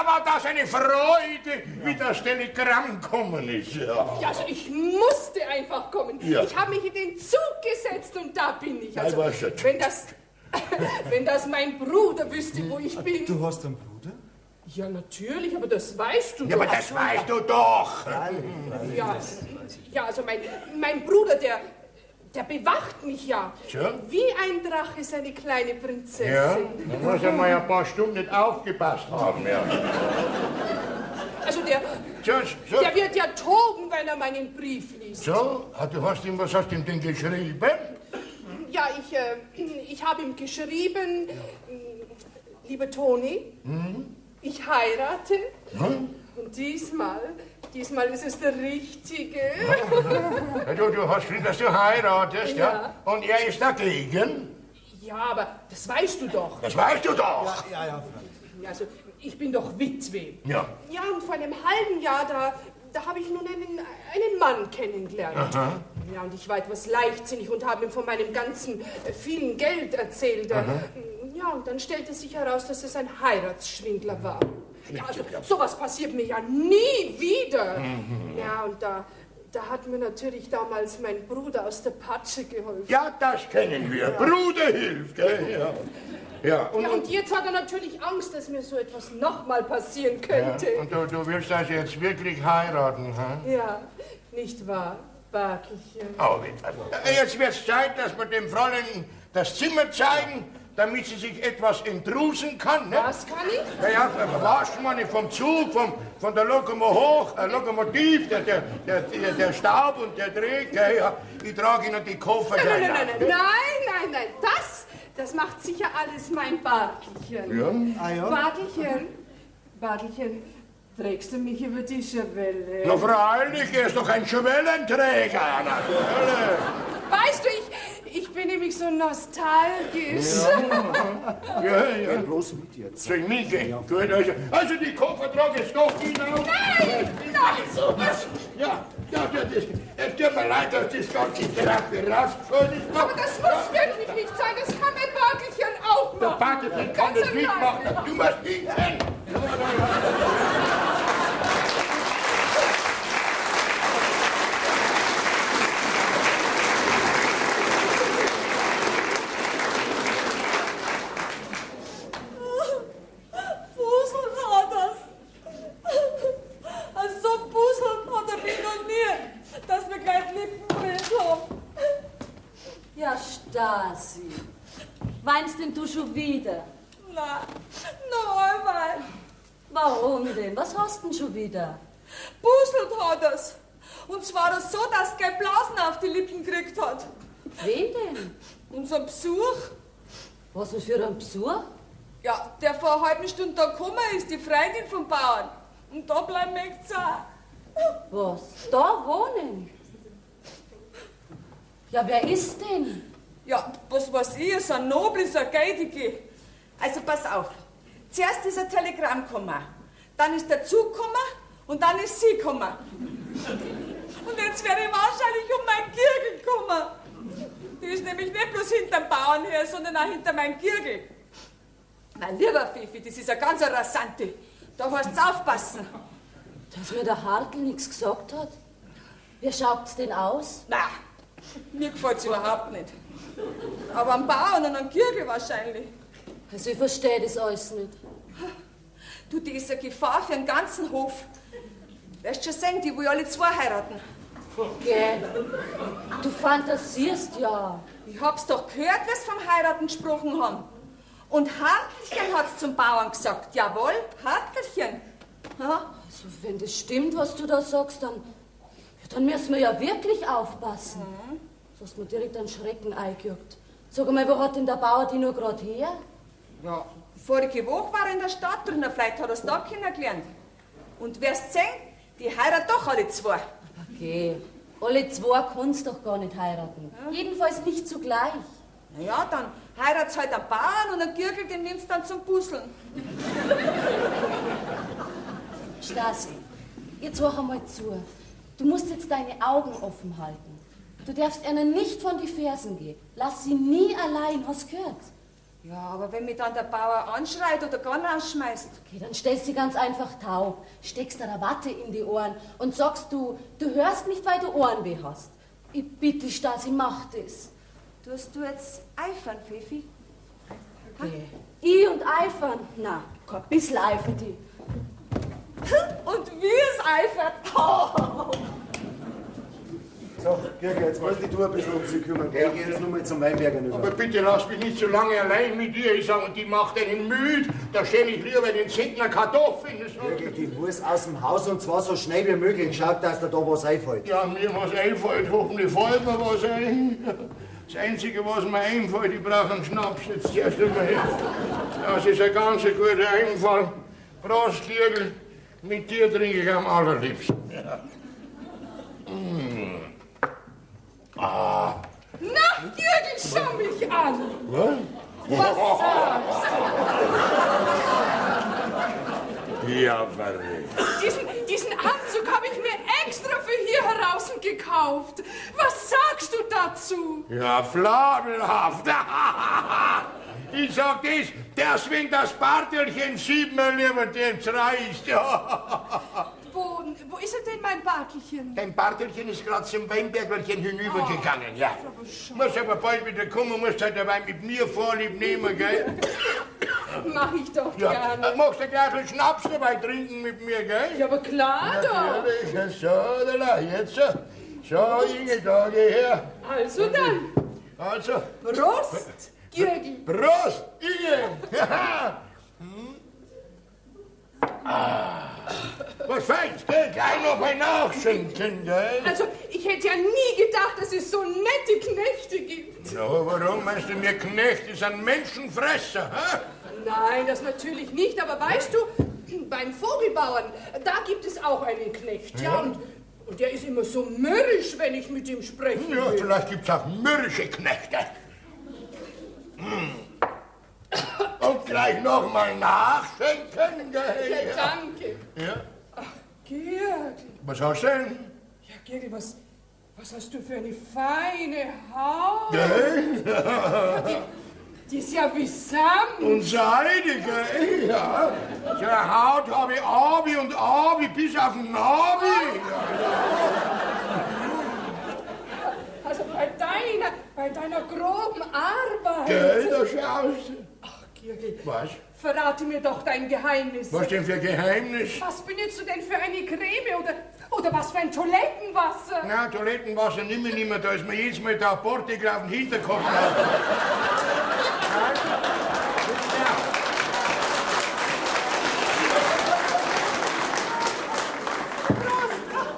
war das eine Freude, wie das Telegramm gekommen ist. Ja. Ja, also ich musste einfach kommen. Ja. Ich habe mich in den Zug gesetzt und da bin ich. Also, war schon. wenn das mein Bruder wüsste, wo ich bin. Du hast einen Bruder? Ja, natürlich, aber das weißt du Ja, doch. aber das weißt du doch. Ja, also mein Bruder, der bewacht mich ja. Tja. Wie ein Drache seine kleine Prinzessin. Ja, da muss er mal ein paar Stunden nicht aufgepasst haben. Ja. Also der wird ja toben, wenn er meinen Brief liest. So, was hast du ihm denn geschrieben? Ja, ich habe ihm geschrieben, lieber Toni, ich heirate. Und diesmal ist es der Richtige. Ja, du hast geschrieben, dass du heiratest, ja? Und er ist dagegen? Ja, aber das weißt du doch. Das weißt du doch. Ja, Ja, also, ich bin doch Witwe. Ja. Ja, und vor einem halben Jahr, da habe ich nun einen Mann kennengelernt. Aha. Ja, und ich war etwas leichtsinnig und habe ihm von meinem ganzen vielen Geld erzählt. Ja, und dann stellte sich heraus, dass es ein Heiratsschwindler war. Ja, also, sowas passiert mir ja nie wieder. Ja, und da hat mir natürlich damals mein Bruder aus der Patsche geholfen. Ja, das kennen wir. Bruder hilft, gell? Ja. Ja, Und jetzt hat er natürlich Angst, dass mir so etwas nochmal passieren könnte. Ja, und du willst also jetzt wirklich heiraten, hm? Ja, nicht wahr, Bartelchen? Oh, jetzt wird es Zeit, dass wir dem Fräulein das Zimmer zeigen, damit sie sich etwas entrusen kann. Ne? Was kann ich? Ja, warst du mal nicht vom Zug, von der Lokomotiv, der Staub und der Dreck. Ja, ich trage Ihnen die Koffer. Nein, das macht sicher alles mein Bartelchen. Ja? Ah ja? Bartelchen, trägst du mich über die Schwelle? Na freilich, er ist doch ein Schwellenträger. Natürlich. Weißt du, ich bin nämlich so nostalgisch. Ja. Bloß mit jetzt. Soll ich mitgehen? Ja. Gut, also die Koffer trage ich doch hinaus. Nein! Ja, es tut mir leid, dass das ganze Treppe rausgefallen ist. Aber das muss wirklich nicht sein, das kann mein Bartelchen auch Der machen. Bartelchen kann das nicht machen. Du musst hinten. Ja, Stasi, weinst denn du schon wieder? Na, noch einmal. Warum denn? Was hast denn schon wieder? Buselt hat es. Und zwar das so, dass er Blasen auf die Lippen gekriegt hat. Wen denn? Unser Besuch. Was ist für ein Besuch? Ja, der vor einer halben Stunde da gekommen ist, die Freundin vom Bauern. Und da bleiben möcht's auch. Was? Da wohnen? Ja, wer ist denn? Ja, was weiß ich, so ein Nobel, so ein Geidige. Also pass auf. Zuerst ist ein Telegramm gekommen, dann ist der Zug gekommen und dann ist sie gekommen. Und jetzt wäre ich wahrscheinlich um mein Girgel gekommen. Die ist nämlich nicht bloß hinterm Bauern her, sondern auch hinter meinem Girgel. Mein lieber Fifi, das ist eine ganz rasante. Da musst du aufpassen. Dass mir der Hartl nichts gesagt hat? Wie schaut's denn aus? Nein, mir gefällt's überhaupt nicht. Aber am Bauern und am Girgel wahrscheinlich. Also ich verstehe das alles nicht. Du, die ist eine Gefahr für den ganzen Hof. Wirst schon sehen, die will alle zwei heiraten. Geh. Du fantasierst ja. Ich hab's doch gehört, was vom Heiraten gesprochen haben. Und Hartelchen hat's zum Bauern gesagt. Jawohl, Hartelchen. Ja? Also wenn das stimmt, was du da sagst, dann müssen wir ja wirklich aufpassen. So hast mir direkt einen Schrecken eingejuckt. Sag mal, wo hat denn der Bauer die nur gerade her? Ja, vorige Woche war er in der Stadt drin, vielleicht hat er es da kennengelernt. Und wirst sehen, die heiraten doch alle zwei. Okay, alle zwei kannst doch gar nicht heiraten. Ja. Jedenfalls nicht zugleich. Na ja, dann heirat's halt einen Bauern und einen Girgel, den nimmst du dann zum Puzzeln. Stasi, jetzt hör einmal zu. Du musst jetzt deine Augen offen halten. Du darfst ihnen nicht von die Fersen gehen. Lass sie nie allein, hast du gehört? Ja, aber wenn mich dann der Bauer anschreit oder gar rausschmeißt. Okay, dann stellst du ganz einfach taub, steckst dir eine Watte in die Ohren und sagst du hörst nicht, weil du Ohrenweh hast. Ich bitte, Stasi, mach das. Tust du jetzt eifern, Fifi? Okay. Ich und eifern? Na, kein bisschen eifert die. Und wie es eifert. Oh. So, Girgel, jetzt musst du ein bisschen um sie kümmern. Gell? Ich geh jetzt nur mal zum Weinberger rüber. Aber bitte lass mich nicht so lange allein mit dir. Ich sage, die macht einen müde. Da stelle ich lieber den Zentner Kartoffeln. Girgel, die muss aus dem Haus und zwar so schnell wie möglich. Schaut, dass dir da was einfällt. Ja, mir was einfällt, hoffentlich fällt mir was ein. Das Einzige, was mir einfällt, ich brauche einen Schnaps jetzt erst einmal. Das ist ein ganz guter Einfall. Prost, Girgel. Mit dir trinke ich am allerliebsten. Ja. Ah. Na, Girgel, schau mich an. Was? Was sagst du? Ja, verrückt. Diesen Anzug habe ich mir extra für hier heraus gekauft. Was sagst du dazu? Ja, fabelhaft. Ich sag das, deswegen das Bartelchen sieht man lieber, den's reicht. Wo ist er denn, mein Bartelchen? Dein Bartelchen ist gerade zum Weinbergerchen hinübergegangen, ja. Muss aber bald wieder kommen, musst halt dabei mit mir Vorlieb nehmen, gell? Mach ich doch Ja. gerne. Magst du gleich einen Schnaps dabei trinken mit mir, gell? Ja, aber klar doch. Natürlich, so, da, jetzt so. So, Inge, da, geh her. Also dann, Also, Prost, Girgel. Prost, Inge! Was feins, gell? Gleich noch ein Nachschenken, gell? Also, ich hätte ja nie gedacht, dass es so nette Knechte gibt. Ja, warum meinst du, mir Knecht ist ein Menschenfresser, hä? Nein, das natürlich nicht, aber weißt du, beim Vogelbauern, da gibt es auch einen Knecht, ja, und der ist immer so mürrisch, wenn ich mit ihm sprechen Ja, will. vielleicht gibt's auch mürrische Knechte. Und gleich noch mal nachschenken, gell? Ja, danke. Ja. Ach, Girgel. Was hast du denn? Ja, Girgel, was hast du für eine feine Haut? Gell? Die ist ja wie Samt. Und Seide, gell? Ja. So eine Haut habe ich Abi und Abi bis auf den Nabi. Also bei deiner groben Arbeit. Gell, da schaust du. Ach, Girgel. Was? Verrate mir doch dein Geheimnis. Was denn für ein Geheimnis? Was benutzt du denn für eine Creme oder was für ein Toilettenwasser? Na, Toilettenwasser nimm ich nicht mehr, da ist mir jedes Mal der Portikel auf den Hinterkopf.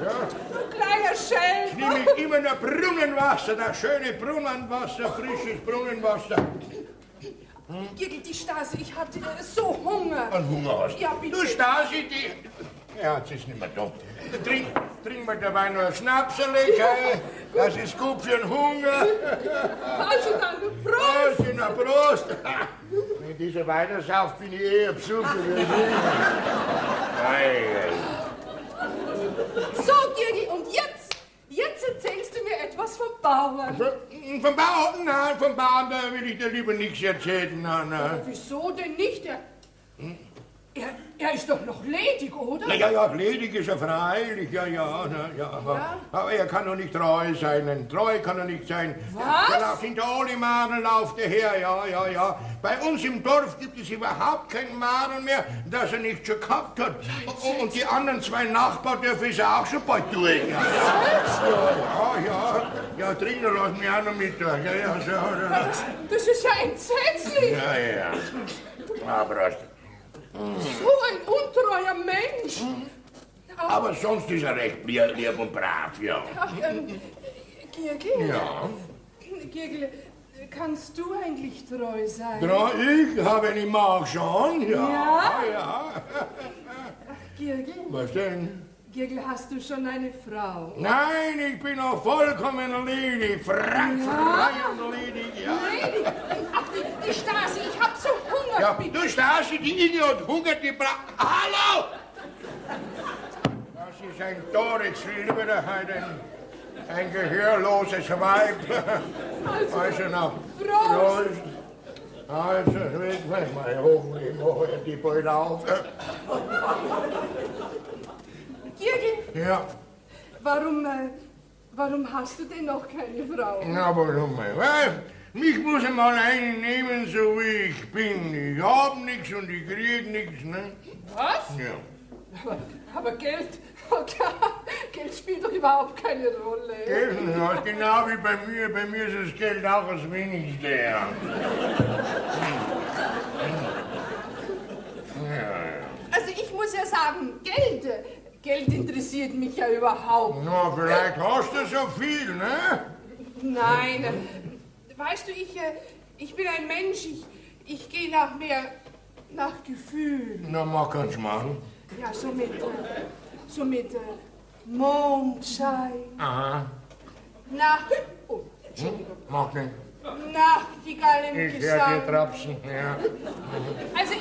Du kleiner Schelm. Nehme ich immer noch Brunnenwasser, das schöne Brunnenwasser, frisches Brunnenwasser. Girgel, die Stasi, ich hatte so Hunger. An Hunger hast Ja, bitte. Du Stasi, die... Ja, jetzt ist nicht mehr da. Trink mal dabei noch ein Schnapserle, gell? Das ist gut für den Hunger. Also dann, Prost! Prost, na Prost. Wenn dieser weiter sauft, bin ich eher Besucher. So, Girgel, und jetzt erzählst du mir etwas vom Bauern. Vom Bauern? Nein, vom Bauern, da will ich dir lieber nichts erzählen. Nein. Wieso denn nicht? Er ist doch noch ledig, oder? Ja, ledig ist er freilich, ja. Aber er kann doch nicht treu sein, ein treu kann er nicht sein. Was? Der läuft hinter alle Madel, läuft er her, ja. Bei uns im Dorf gibt es überhaupt kein Madel mehr, das er nicht schon gehabt hat. Und die anderen 2 Nachbarn dürfen es auch schon bald durch. Ja, trinken lassen wir auch noch mit. Ja. Das ist ja entsetzlich. Ja. Aber So ein untreuer Mensch. Aber sonst ist er recht lieb und brav, ja. Ach, Girgel? Ja. Girgel, kannst du eigentlich treu sein? Ich habe ihn mag schon, ja. Girgel? Was denn? Girgel, hast du schon eine Frau? Nein, ich bin noch vollkommen ledig, frei und ledig, ja. Ledig? Ach, die Stasi, ich hab so Hunger. Ja, bitte. du Stasi, die Inge hat Hunger, die Hallo! Das ist ein Dorexwil, wieder ein gehörloses Weib. Also noch. Prost! Also, ich mal hoffentlich mache ich die bald auf. Girgel, Ja. warum hast du denn noch keine Frau? Na, warum mal? Weil mich muss einmal einen nehmen, so wie ich bin. Ich hab nix und ich krieg nix, ne? Was? Ja. Aber Geld spielt doch überhaupt keine Rolle. Geld, ja, genau wie bei mir. Bei mir ist das Geld auch das Wenigste, ja. Also ich muss ja sagen, Geld interessiert mich ja überhaupt. Na, vielleicht hast du so viel, ne? Nein, weißt du, ich bin ein Mensch, ich gehe nach Gefühl. Na, mach kann's machen. Ja, so mit Mondschein. Aha. Oh, Entschuldigung. Mach den. Nachtigall im Ich hör Gesang. dir trapsen, ja. Also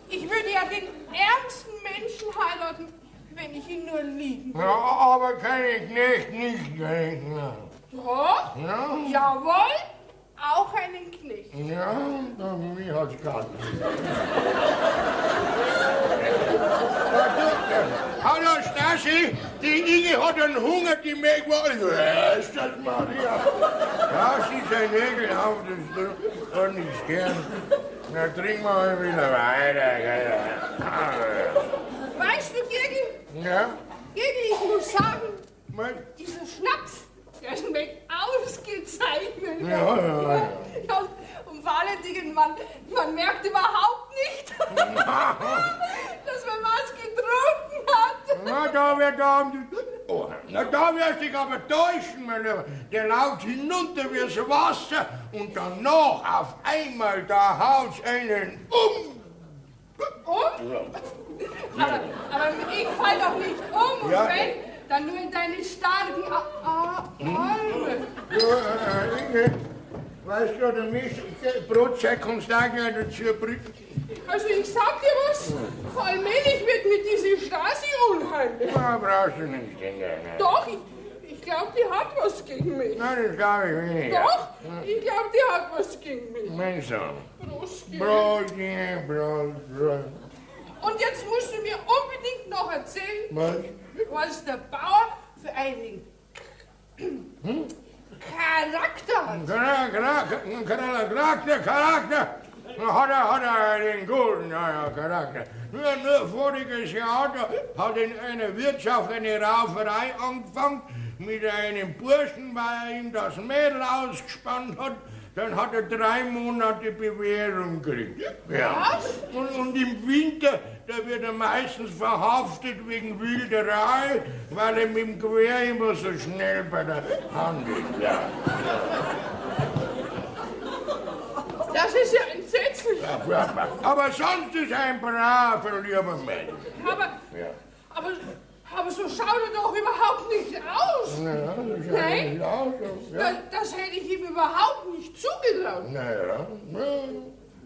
ich würde ja den ärmsten Menschen heiraten, wenn ich ihn nur lieben würde. Ja, aber kein Knecht nicht, gell? Ja. Doch? Ja. Jawohl, auch einen Knecht. Ja, mich hat's gehabt. Hallo Stasi, die Inge hat einen Hunger, die mag wohl. Ist das Maria? Ja, sie ist ein Nägel auf, das kann ich gern. Na, trinken wir mal wieder weiter. Weißt du, Girgel? Ja? Girgel, ich muss sagen, Was? dieser Schnaps, der schmeckt ausgezeichnet. Ja. Ja, und vor allen Dingen, man merkt überhaupt nicht, dass man was getrunken hat. Na, da wirst du dich aber täuschen, mein Lieber. Der läuft hinunter wie das Wasser und danach auf einmal, da haut's einen um. Aber ich fall doch nicht um. Ja. Und wenn, dann nur in deine starken Arme. Ja, Inge, weißt du, der Brotzeug kommst du auch gleich dazu bringen. Also ich sag dir was, allmählich wird mir diese Stasi unheimlich. Na, brauchst du nicht, Inge. Doch, ich glaube, die hat was gegen mich. Nein, das glaube ich weniger. Doch, ich glaube, die hat was gegen mich. Mensch, so. Prost, Girgel. Brot, Inge, Brot. Und jetzt musst du mir unbedingt noch erzählen, Was? was der Bauer für einen Charakter hat. Charakter. Hat er den guten Charakter. Nur voriges Jahr hat in einer Wirtschaft eine Rauferei angefangen mit einem Burschen, weil er ihm das Mädel ausgespannt hat. Dann hat er 3 Monate Bewährung gekriegt. Ja. Und im Winter, da wird er meistens verhaftet wegen Wilderei, weil er mit dem Gewehr immer so schnell bei der Hand ist. Ja. Das ist ja entsetzlich. wirklich. Ja, aber sonst ist ein braver, lieber Mensch. Aber so schaut er doch überhaupt nicht aus. Ja, das schaut Nein? nicht aus. Ja. Das hätte ich ihm überhaupt nicht zugetraut. Naja,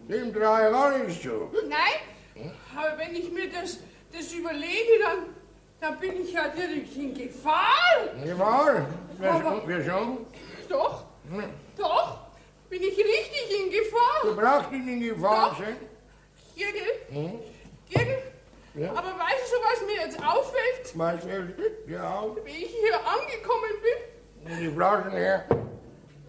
dem traue ich auch nicht zu. Nein, aber wenn ich mir das überlege, dann bin ich ja direkt in Gefahr. Gefahr? Wir schon? Doch, bin ich richtig in Gefahr. Du brauchst nicht in Gefahr Doch. sein. Girgel, Ja. aber weißt du, was mir jetzt auffällt? Was fällt dir auf? Wie ich hier angekommen bin, Die Flaschen her.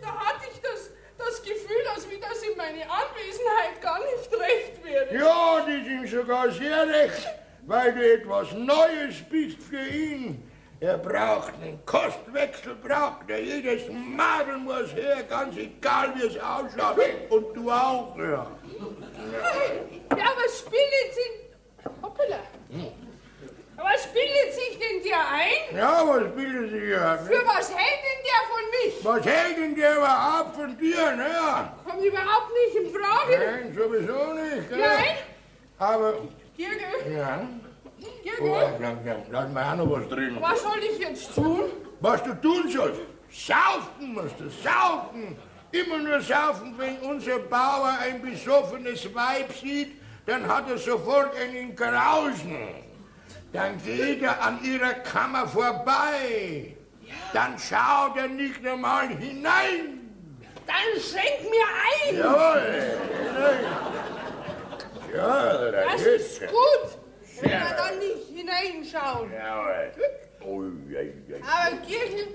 da hatte ich das Gefühl, dass mir das in meine Anwesenheit gar nicht recht wäre. Ja, die sind sogar sehr recht, weil du etwas Neues bist für ihn. Er braucht einen Kostwechsel, braucht er. Jedes Madel muss her, ganz egal wie es ausschaut. Und du auch, ja. Ja, was spielt Hoppala. Was bildet sich denn der ein? Ja, was bildet sich ja? Für was hält denn der von mich? Was hält denn der überhaupt von dir, ne? Kommt überhaupt nicht in Frage. Nein, sowieso nicht, gell? Nein. Aber, Girgel, ja. Girgel, Lass mal auch noch was drin. was soll ich jetzt tun? Was du tun sollst? Saufen musst du, saufen. Immer nur saufen, wenn unser Bauer ein besoffenes Weib sieht, dann hat er sofort einen Grausen. Dann geht er an ihrer Kammer vorbei. Dann schaut er nicht einmal hinein. Dann schenk mir ein. Jawohl. Ja, Das ist gut, wenn er dann nicht hineinschaut. Jawohl. Ui, Aber Girgel,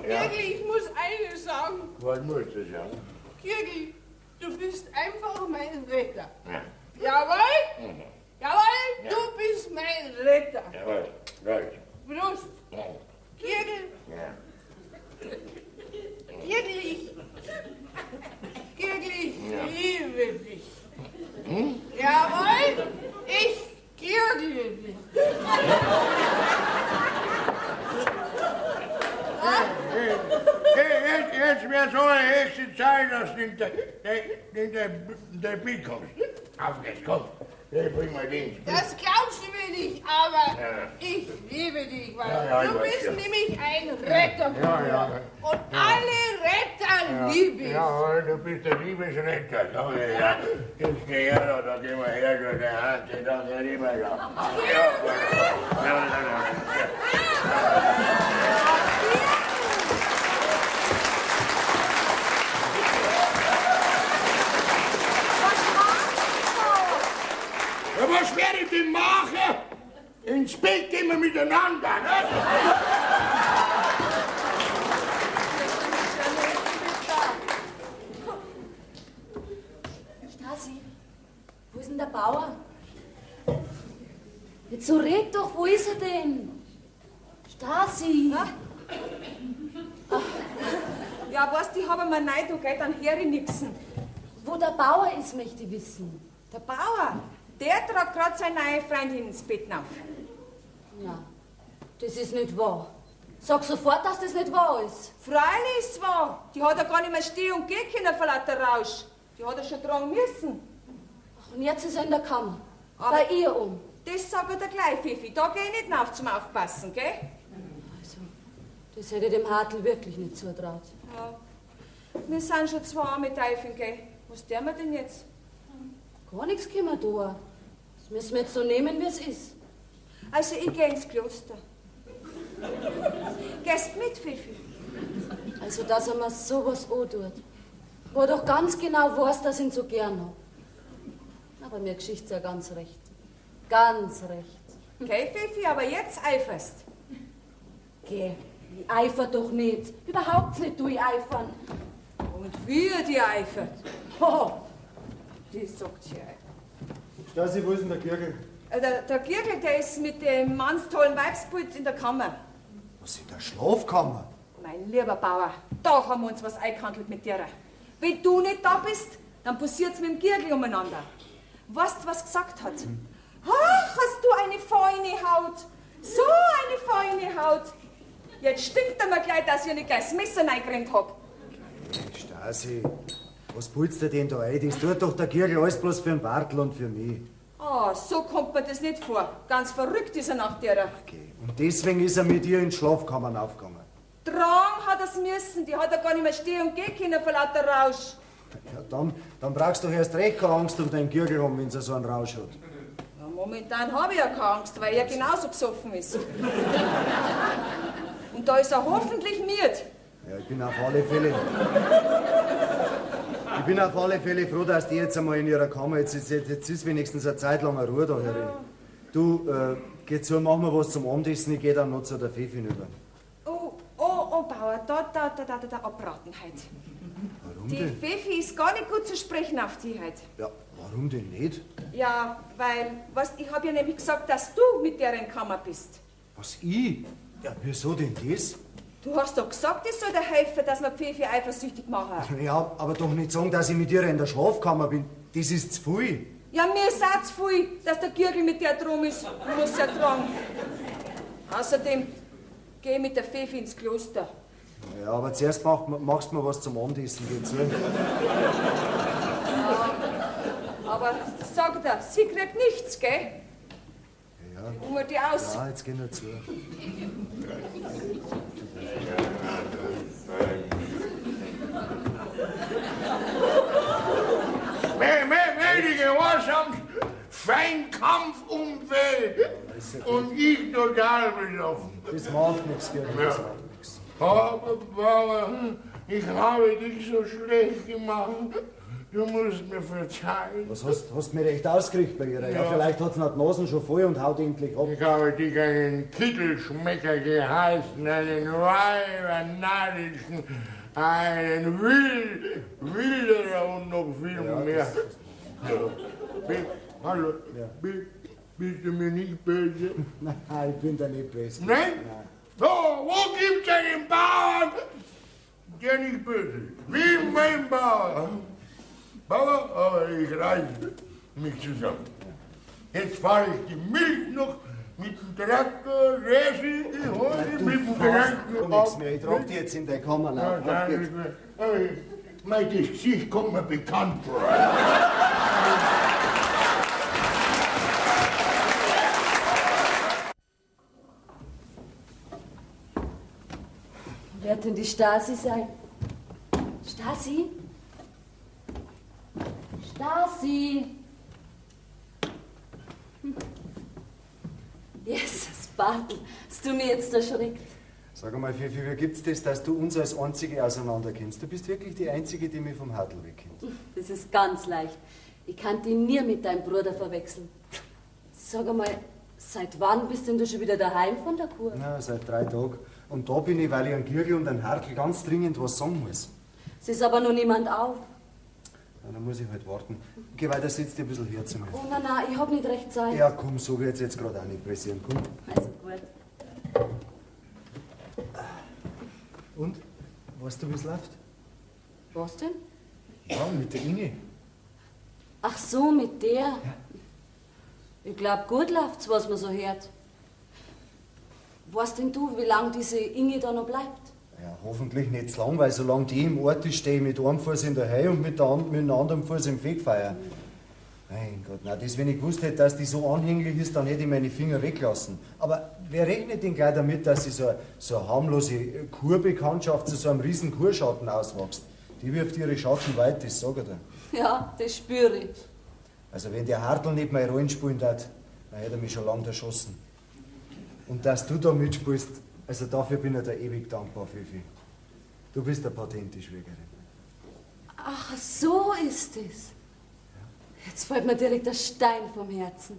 ja. ich muss eines sagen. Was musst du sagen? Girgel, du bist einfach mein Retter. Ja. Jawohl? Jawohl, du bist mein Retter. Jawohl. Right. Prost. Ja. Girgel, Ja. Girgel, ich liebe dich. Jawohl, ich girgle dich. Jetzt wäre so eine höchste Zeit, dass der Beat kommt. Auf geht's, komm. Ich bring mal den. Das glaubst du mir nicht, aber Ja. ich liebe dich, weil Ja, ich du weiß, bist ja. nämlich ein Retter. Ja. Und alle Retter liebe ich. Ja, du bist der Liebesretter. Oh, ja. Jetzt geh her, da gehen wir her, du, der hat sich da rüber. Ja. Ja, was werde ich denn machen? Ins Bett gehen wir miteinander, ne? Stasi, wo ist denn der Bauer? Jetzt so red doch, wo ist er denn? Stasi! Ja, weißt du, ich habe mir nein, du geh, dann höre ich nixen. Wo der Bauer ist, möchte ich wissen. Der Bauer, der tragt gerade seine neue Freundin ins Bett auf. Ja, das ist nicht wahr. Sag sofort, dass das nicht wahr ist. Freilich ist wahr, die hat er gar nicht mehr stehen und gehen können vor lauter Rausch. Die hat er schon tragen müssen. Ach, und jetzt ist er in der Kammer. Aber- Bei ihr um. Das sag ich dir gleich, Fifi, da geh ich nicht auf zum Aufpassen, gell? Also, das hätte ich dem Hartl wirklich nicht zutraut. Ja. Wir sind schon zwei arme Teufel, gell? Was tun wir denn jetzt? Gar nichts können wir tun. Das müssen wir jetzt so nehmen, wie es ist. Also, ich geh ins Kloster. Gehst mit, Fifi? Also, dass er mir sowas antut. Wo er doch ganz genau weiß, dass ich ihn so gern hab. Aber mir Geschichte ja ganz recht. Ganz recht. Okay, Fifi, aber jetzt eiferst. Geh, ich eifer doch nicht. Überhaupt nicht, tu ich eifern. Und wie er die eifert. Ho, die sagt sie ein. Stasi, wo ist denn der Kirchel? Der Girgel, der ist mit dem mannstollen Weibsbild in der Kammer. Was, in der Schlafkammer? Mein lieber Bauer, da haben wir uns was eingehandelt mit dir. Wenn du nicht da bist, dann passiert's mit dem Girgel umeinander. Weißt du, was gesagt hat? Ach, hast du eine feine Haut. So eine feine Haut. Jetzt stinkt er mir gleich, dass ich nicht gleich das Messer reingekriegt hab. Stasi, Was pulst du denn da ein? Das tut doch der Girgel alles bloß für den Bartel und für mich. Ah, so kommt mir das nicht vor. Ganz verrückt ist er nach derer. Okay. Und deswegen ist er mit ihr in die Schlafkammern aufgegangen. Drang hat er's müssen. Die hat er gar nicht mehr stehen und gehen können vor lauter Rausch. Ja, dann brauchst du doch erst recht keine Angst um deinen Girgel haben, wenn er so einen Rausch hat. Ja, momentan habe ich ja keine Angst, weil er genauso besoffen ist. Und da ist er hoffentlich miert. Ja, ich bin auf alle Fälle froh, dass die jetzt einmal in ihrer Kammer, jetzt ist wenigstens eine Zeit lang eine Ruhe da herin. Du, geh zu, mach mal was zum Abendessen, ich geh dann noch zu der Pfeffi rüber. Oh, Bauer, da abraten heute. Warum Die denn? Pfeffi ist gar nicht gut zu sprechen auf die heute. Ja, warum denn nicht? Ja, weil, ich habe ja nämlich gesagt, dass du mit der in Kammer bist. Was, ich? Ja, wieso denn das? Du hast doch gesagt, ich soll dir helfen, dass wir Pfeffi eifersüchtig machen. Ja, aber doch nicht sagen, dass ich mit ihr in der Schlafkammer bin. Das ist zu viel. Ja, mir ist auch zu viel, dass der Gürgel mit der drum ist. Ich muss ja tragen. Außerdem geh mit der Pfeffi ins Kloster. Ja, aber zuerst machst du mir was zum Abendessen, geh zu. Aber sag dir, sie kriegt nichts, gell? Ja. Hunger die aus. Ja, jetzt geh nur zu. Die Gehorsams, Feinkampf um Welt. Und ich total besoffen. Das macht nichts, Girgel, das Ja. macht nichts. Aber, Bauer, ich habe dich so schlecht gemacht. Du musst mir verzeihen. Was hast du mir recht ausgerichtet bei ihr? Ja, Ja. vielleicht hat sie noch die Nasen schon voll und haut endlich ab. Ich habe dich einen Kittelschmecker geheißen, einen weibernadischen, einen wilderer und noch viel Ja, mehr. das- Ja. Hallo, Ja. bist du mir nicht böse? Nein, ich bin da nicht böse. Nein? So, wo gibt's einen Bauern, der nicht böse ist? Wie mein Bauer. Bauer, aber ich reiße mich zusammen. Jetzt fahre ich die Milch noch mit dem Traktor, Resi, ich hole die mit dem Traktor Nichts mehr, ich trag die jetzt in der Kammer Ja, nach. Auf geht's. mein Gesicht kommt mir bekannt vor. Wird denn die Stasi sein? Stasi? Stasi! Jesus, Bartel, hast du mich jetzt erschreckt? Sag einmal, Pfeffi, wie gibt's das, dass du uns als Einzige auseinander kennst? Du bist wirklich die Einzige, die mich vom Hartl wegkennt. Das ist ganz leicht. Ich kann dich nie mit deinem Bruder verwechseln. Sag einmal, seit wann bist denn du schon wieder daheim von der Kur? Na, seit 3 Tagen. Und da bin ich, weil ich an Girgel und an Hartl ganz dringend was sagen muss. Es ist aber noch niemand auf. Ja, dann muss ich halt warten. Geh weiter, setz dich ein bisschen her zu mir. Oh nein, ich hab nicht recht Zeit. Ja, komm, so wird's jetzt gerade auch nicht passieren. Komm. Also gut. Und? Weißt du, wie's läuft? Was denn? Ja, mit der Inge. Ach so, mit der? Ich glaub, gut läuft's, was man so hört. Weißt denn du, wie lange diese Inge da noch bleibt? Ja, hoffentlich nicht zu lang, weil solange die im Ort ist, stehe ich mit einem Fuß in der Höhe und mit dem anderen Fuß im Fegfeuer. Mein Gott, nein, das, wenn ich gewusst hätte, dass die so anhänglich ist, dann hätte ich meine Finger weglassen. Aber wer rechnet denn gleich damit, dass sie so eine harmlose Kurbekanntschaft zu so einem riesen Kurschatten auswächst? Die wirft ihre Schatten weit, das sag ich dir. Ja, das spüre ich. Also wenn der Hartl nicht meine Rollen spielen darf, dann hätte er mich schon lange erschossen. Und dass du da mitspielst, also dafür bin ich dir ewig dankbar, Pfeffi. Du bist eine patente Schwägerin. Ach, so ist es. Jetzt fällt mir direkt der Stein vom Herzen.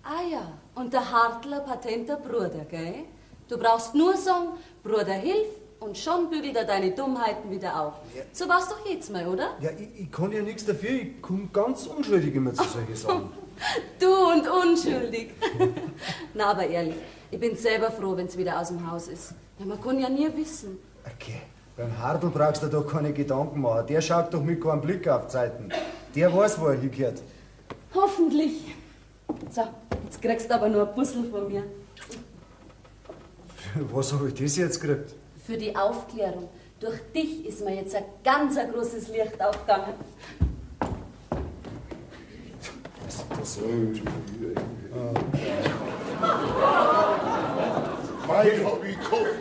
Ah ja, und der Hartl ein patenter Bruder, gell? Du brauchst nur sagen, Bruder, hilf, und schon bügelt er deine Dummheiten wieder auf. Ja. So war's doch jetzt mal, oder? Ja, ich kann ja nichts dafür, ich komme ganz unschuldig immer zu solchen Sachen. Du und unschuldig. Na, aber ehrlich, ich bin selber froh, wenn's wieder aus dem Haus ist. Ja, man kann ja nie wissen. Okay, beim Hartl brauchst du doch keine Gedanken machen. Der schaut doch mit keinem Blick auf Zeiten. Der weiß, wo er hingehört. Hoffentlich. So, jetzt kriegst du aber nur ein Puzzle von mir. Was habe ich das jetzt gekriegt? Für die Aufklärung. Durch dich ist mir jetzt ein ganz großes Licht aufgegangen. Mein hab ich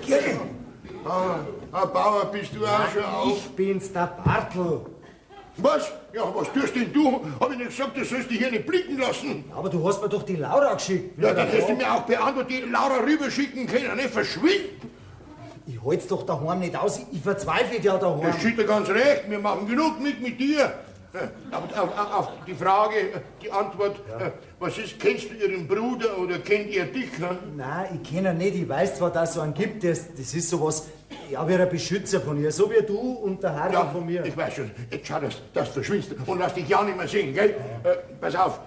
gehabt. Ein Bauer bist du auch schon auf. Ich bin's, der Bartel. Was? Ja, was tust denn du? Hab ich nicht gesagt, du sollst dich hier nicht blicken lassen? Aber du hast mir doch die Laura geschickt. Ja, dann hättest du mir auch beantwortet, die Laura rüberschicken können, nicht verschwinden. Ich halt's doch daheim nicht aus. Ich verzweifle ja daheim. Das steht dir ganz recht, wir machen genug mit dir. Aber auf die Frage, die Antwort, was ist, kennst du ihren Bruder oder kennt ihr dich? Ne? Nein, ich kenne ihn nicht. Ich weiß zwar, dass es so einen gibt, das ist sowas, ja, wie ein Beschützer von ihr. So wie du und der Harry von mir. Ich weiß schon. Jetzt schau, dass du verschwindest und lass dich ja nicht mehr sehen, gell? Pass auf,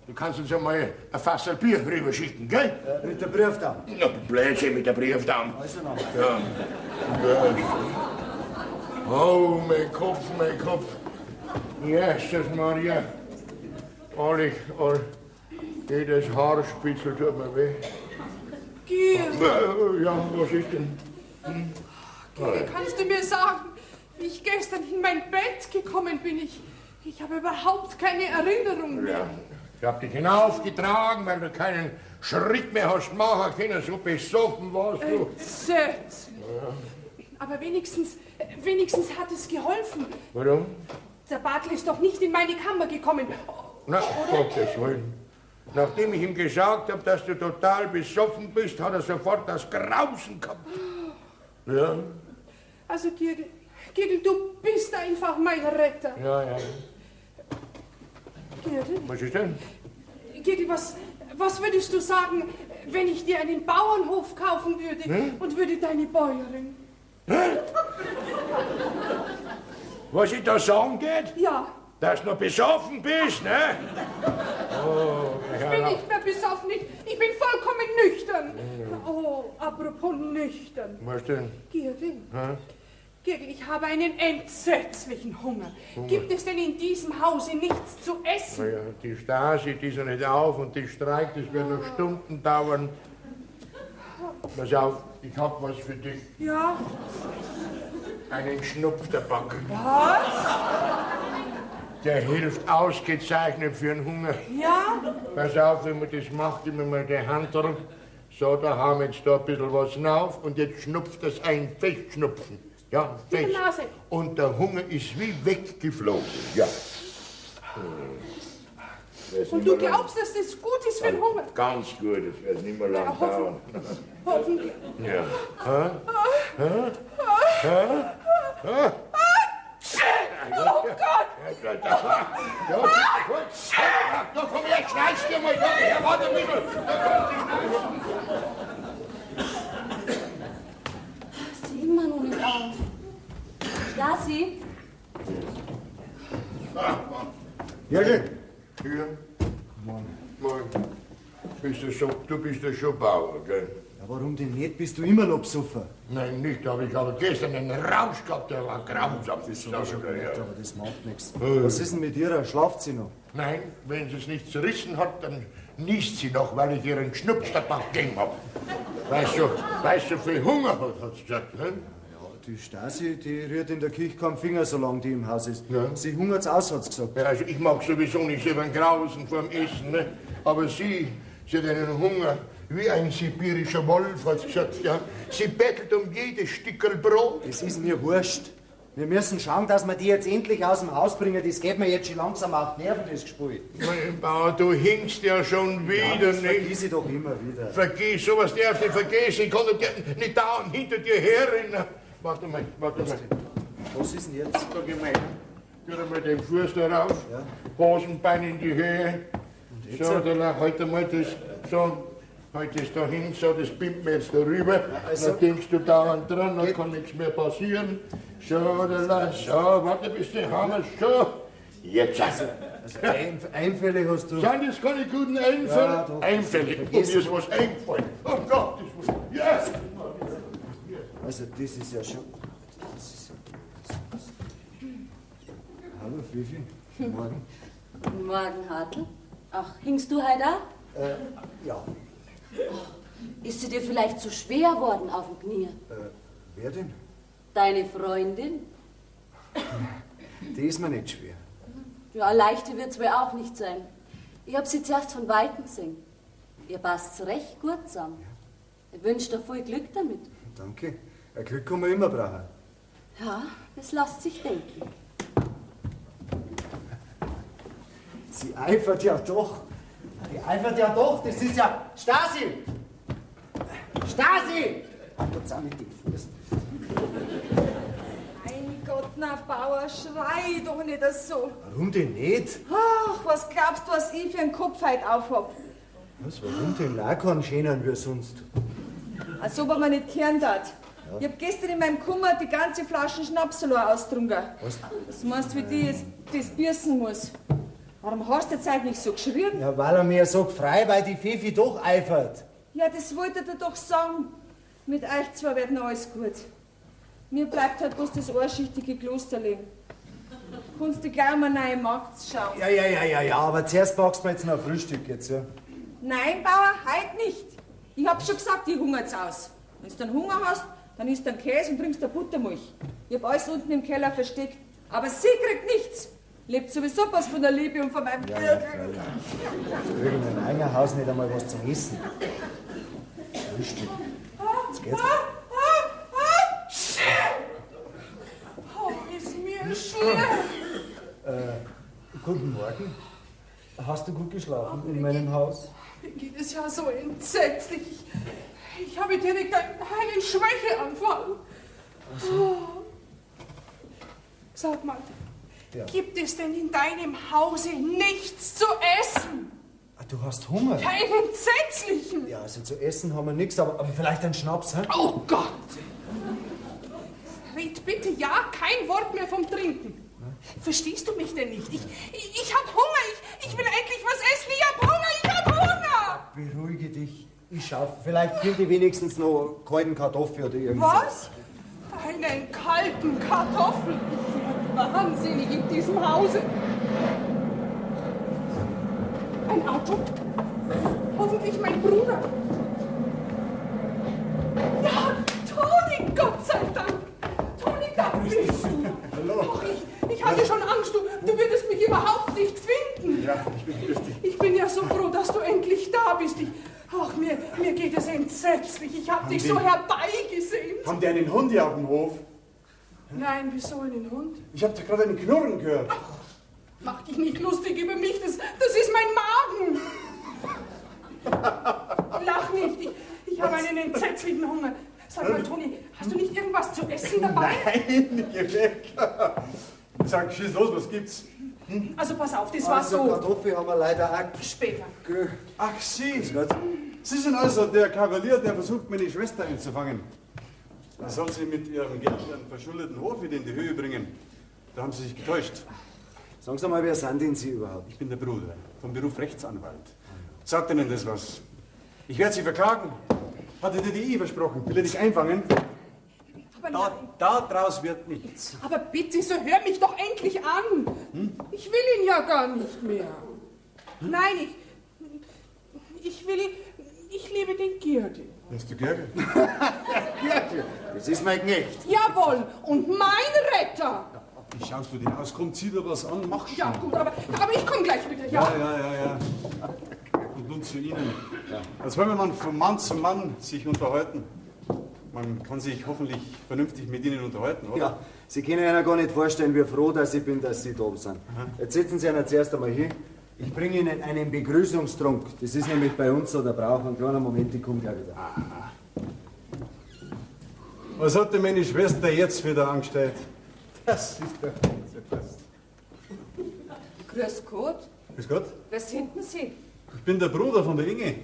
du kannst uns einmal ein Fassel Bier rüberschicken, gell? Mit der Briefdaum. Na, Blödsinn mit der Briefdaum. Also noch. Ja. Oh, mein Kopf, mein Kopf. Jesus Maria. Jedes Haarspitzel tut mir weh. Georg, Ja, was ist denn? kannst du mir sagen, wie ich gestern in mein Bett gekommen bin? Ich habe überhaupt keine Erinnerung mehr. Ja, ich hab dich hinaufgetragen, weil du keinen Schritt mehr hast machen können. So besoffen warst du. Entsetzt. Aber wenigstens hat es geholfen. Warum? Der Bartel ist doch nicht in meine Kammer gekommen. Na, Gottes Willen. Nachdem ich ihm gesagt habe, dass du total besoffen bist, hat er sofort das Grausen gehabt. Ja, Also, Giergl, du bist einfach mein Retter. ja. Giergl, Was ist denn? Giergl, was würdest du sagen, wenn ich dir einen Bauernhof kaufen würde und würde deine Bäuerin? Was ich da sagen geht? Ja, Dass du noch besoffen bist, ne? Oh, ich bin nicht mehr besoffen, ich bin vollkommen nüchtern. Oh, apropos nüchtern. Was denn? Giergl, ich habe einen entsetzlichen Hunger. Gibt es denn in diesem Hause nichts zu essen? Naja, die Stasi, die ist ja nicht auf und die streikt, das wird noch Stunden dauern. Pass auf, ich hab was für dich. Ja, Einen Schnupftabak. was? Der hilft ausgezeichnet für den Hunger. Ja? Pass auf, wenn man das macht, immer mal die Hand drauf. So, da haben wir jetzt da ein bisschen was drauf und jetzt schnupft das ein, festschnupfen. Ja, Mit fest. der Nase. Und der Hunger ist wie weggeflogen. Ja. Und du glaubst, dass das gut ist für den Hunger? Ganz gut, das wird nicht mehr lang Ja, dauern. Hoffentlich. Ja. Oh Gott! Da komm her, schneid's dir mal. Ja, warte ein bisschen. Sie immer noch nicht auf. Ja, sie? Jürgen, Hier. Moin. Du bist ja schon Bauer, gell? ja, warum denn nicht? Bist du immer noch besoffen? Nein, nicht, aber ich habe gestern einen Rausch gehabt, der war grausam. Das Ja, aber das macht nichts. Äh. Was ist denn mit ihr? Schlaft sie noch? Nein, wenn sie es nicht zerrissen hat, dann niest sie noch, weil ich ihren Schnupftabak gegeben habe. Weil sie viel Hunger hat sie gesagt. Ne? Die Stasi, die rührt in der Küche keinen Finger, solange die im Haus ist. Ja. Sie hungert's aus, hat's gesagt. Ja, also ich mag sowieso nicht selber einen Grausen vorm Essen, ne? Aber sie hat einen Hunger wie ein sibirischer Wolf, hat sie gesagt. Ja? Sie bettelt um jedes Stückel Brot. Das ist mir wurscht. Wir müssen schauen, dass wir die jetzt endlich aus dem Haus bringen. Das geht mir jetzt schon langsam auf die Nerven, das Gespiel. Mein Bauer, du hinkst ja schon wieder, Das nicht? vergiss ich doch immer wieder. Vergiss, sowas darfst du nicht vergessen. Ich kann doch nicht dauernd hinter dir herrennen. Warte mal. Was ist denn jetzt? Da geh mal. Tu mal den Fuß da rauf. Ja. Hosenbein in die Höhe. jetzt? So, da halt mal das, so, halt das da hin, so, das pimpt mir jetzt da rüber. also- Dann denkst du dauernd dran, dann kann nichts mehr passieren. So, so, warte, bis die haben es schon. Jetzt. Also Einfälle hast du. Sind das keine guten Einfälle? Ja, doch. Einfälle. Und mir ist was eingefallen. Oh Gott, das was. Ja! Also das ist ja schon. Hallo Fifi. Morgen. Guten Morgen, Hartl. Ach, hingst du heute auch? Ja. Ist sie dir vielleicht zu schwer worden auf dem Knie? Wer denn? Deine Freundin? Die ist mir nicht schwer. Ja, leichte wird's wohl auch nicht sein. Ich hab sie zuerst von Weitem gesehen. Ihr passt's recht gut zusammen. Ich wünsch dir viel Glück damit. Danke. Ein Glück kann man immer brauchen. Ja, das lässt sich denken. Sie eifert ja doch. Die eifert ja doch. Das ist ja... Stasi! Stasi! Jetzt auch mit dem Fuß. Mein Gott, na Bauer, schrei doch nicht so. Warum denn nicht? Ach, was glaubst du, was ich für einen Kopf heute aufhab? Was, warum denn? Lau kann schöner wie sonst. Als ob er mir nicht gehört hat. Ich hab gestern in meinem Kummer die ganze Flasche Schnaps ausgetrunken. Was meinst du, wie die jetzt das biersen muss? Warum hast du jetzt eigentlich so geschrien? Ja, weil er mir sagt, frei, weil die Pfeffi doch eifert. Ja, das wollte er doch sagen. Mit euch zwei wird noch alles gut. Mir bleibt halt bloß das einschichtige Klosterleben. Kannst du gleich mal neue Magd schauen? Ja, aber zuerst backst du mir jetzt noch ein Frühstück jetzt, ja? Nein, Bauer, heute nicht. Ich hab schon gesagt, ich hungert's aus. Wenn du dann Hunger hast, dann isst du einen Käse und trinkst eine Buttermilch. Ich hab alles unten im Keller versteckt. Aber sie kriegt nichts. Lebt sowieso was von der Liebe und von meinem Ja, Gürtel. Irgendein Eingerhaus nicht einmal was zum Essen. Frühstück. Jetzt geht's. Oh, ist mir schwer. Guten Morgen. Hast du gut geschlafen in meinem Haus? Mir geht es ja so entsetzlich. Ich habe direkt einen Schwächeanfall. Oh. Sag mal, Ja. gibt es denn in deinem Hause nichts zu essen? Ah, du hast Hunger? Keinen entsetzlichen. Ja, also zu essen haben wir nichts, aber vielleicht einen Schnaps, hä? Oh Gott! Red bitte ja kein Wort mehr vom Trinken. Verstehst du mich denn nicht? Ich hab Hunger. Ich will endlich was essen. Ich hab Hunger. Beruhige dich. Ich schaff. Vielleicht finde ich wenigstens noch kalten Kartoffel oder irgendwas. Was? Einen kalten Kartoffel? Ich werde wahnsinnig in diesem Hause. Ein Auto? Hoffentlich mein Bruder. Ja, Toni, Gott sei Dank. Toni, da bist du. Hallo. Ach, ich hatte schon Angst, du würdest mich überhaupt nicht finden. Ja, ich bin lustig. Ich bin ja so froh, dass du endlich da bist. Ach, mir geht es entsetzlich. Ich habe dich so herbeigesehnt. Haben die einen Hund hier auf dem Hof? Nein, wieso einen Hund? Ich habe da gerade einen Knurren gehört. Mach dich nicht lustig über mich, das ist mein Magen. Lach nicht, ich habe einen entsetzlichen Hunger. Sag mal, Toni, hast du nicht irgendwas zu essen dabei? Nein, geh weg. Sag, schieß los, was gibt's? Also pass auf, das war Also so. Kartoffel haben wir leider auch. Später. Ach, Sie. Grüß Gott. Sie sind also der Kavalier, der versucht, meine Schwester einzufangen. Er soll sie mit ihrem Geld einen verschuldeten Hof wieder in die Höhe bringen. Da haben Sie sich getäuscht. Sagen Sie mal, wer sind denn Sie überhaupt? Ich bin der Bruder, vom Beruf Rechtsanwalt. Sagt Ihnen das was? Ich werde Sie verklagen. Hatte dir die versprochen? Will er dich einfangen? Aber nein. Da draus wird nichts. Aber bitte, so hör mich doch endlich an. Ich will ihn ja gar nicht mehr. Nein, ich liebe den Girgel. Hast du Gerge? Das ist mein Knecht. Jawohl, und mein Retter. Wie schaust du den aus? Komm, zieh dir was an, mach schon. Ja gut, aber ich komme gleich wieder. Ja. Und nun zu Ihnen. Als wollen wir von Mann zu Mann sich unterhalten. Man kann sich hoffentlich vernünftig mit Ihnen unterhalten, oder? Ja, Sie können sich gar nicht vorstellen, wie froh dass ich bin, dass Sie da sind. Jetzt sitzen Sie einer zuerst einmal hin. Ich bringe Ihnen einen Begrüßungstrunk. Das ist nämlich bei uns so der Brauch. Einen kleinen Moment, ich komme gleich wieder. Was hat denn meine Schwester jetzt wieder angestellt? Das ist doch nicht so fast. Grüß Gott. Grüß Gott. Wer sind denn Sie? Ich bin der Bruder von der Inge.